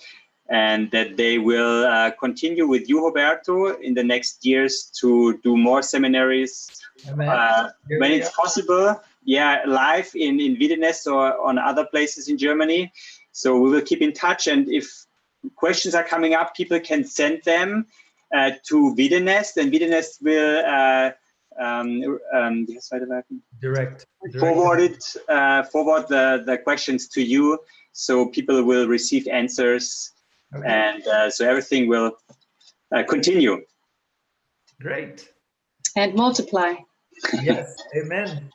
and that they will continue with you, Roberto, in the next years to do more seminaries when it's possible. Yeah, live in Wiedenest or on other places in Germany. So we will keep in touch, and if questions are coming up, people can send them to Wiedenest, and Wiedenest will forward the questions to you, so people will receive answers, okay. And so everything will continue. Great. And multiply. Yes, amen.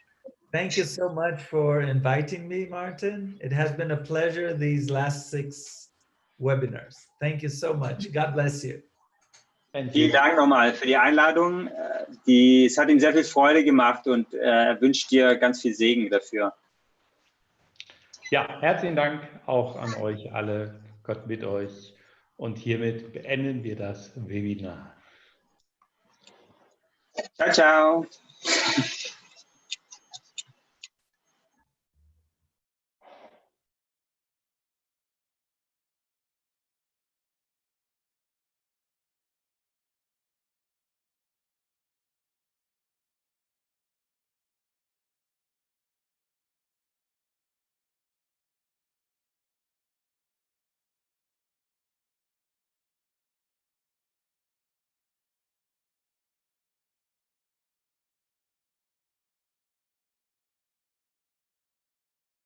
Thank you so much for inviting me, Martin. It has been a pleasure these last 6 webinars. Thank you so much. God bless you. Vielen Dank nochmal für die Einladung. es hat ihm sehr viel Freude gemacht und er wünscht dir ganz viel Segen dafür. Ja, herzlichen Dank auch an euch alle. Gott mit euch. Und hiermit beenden wir das Webinar. Ciao, ciao.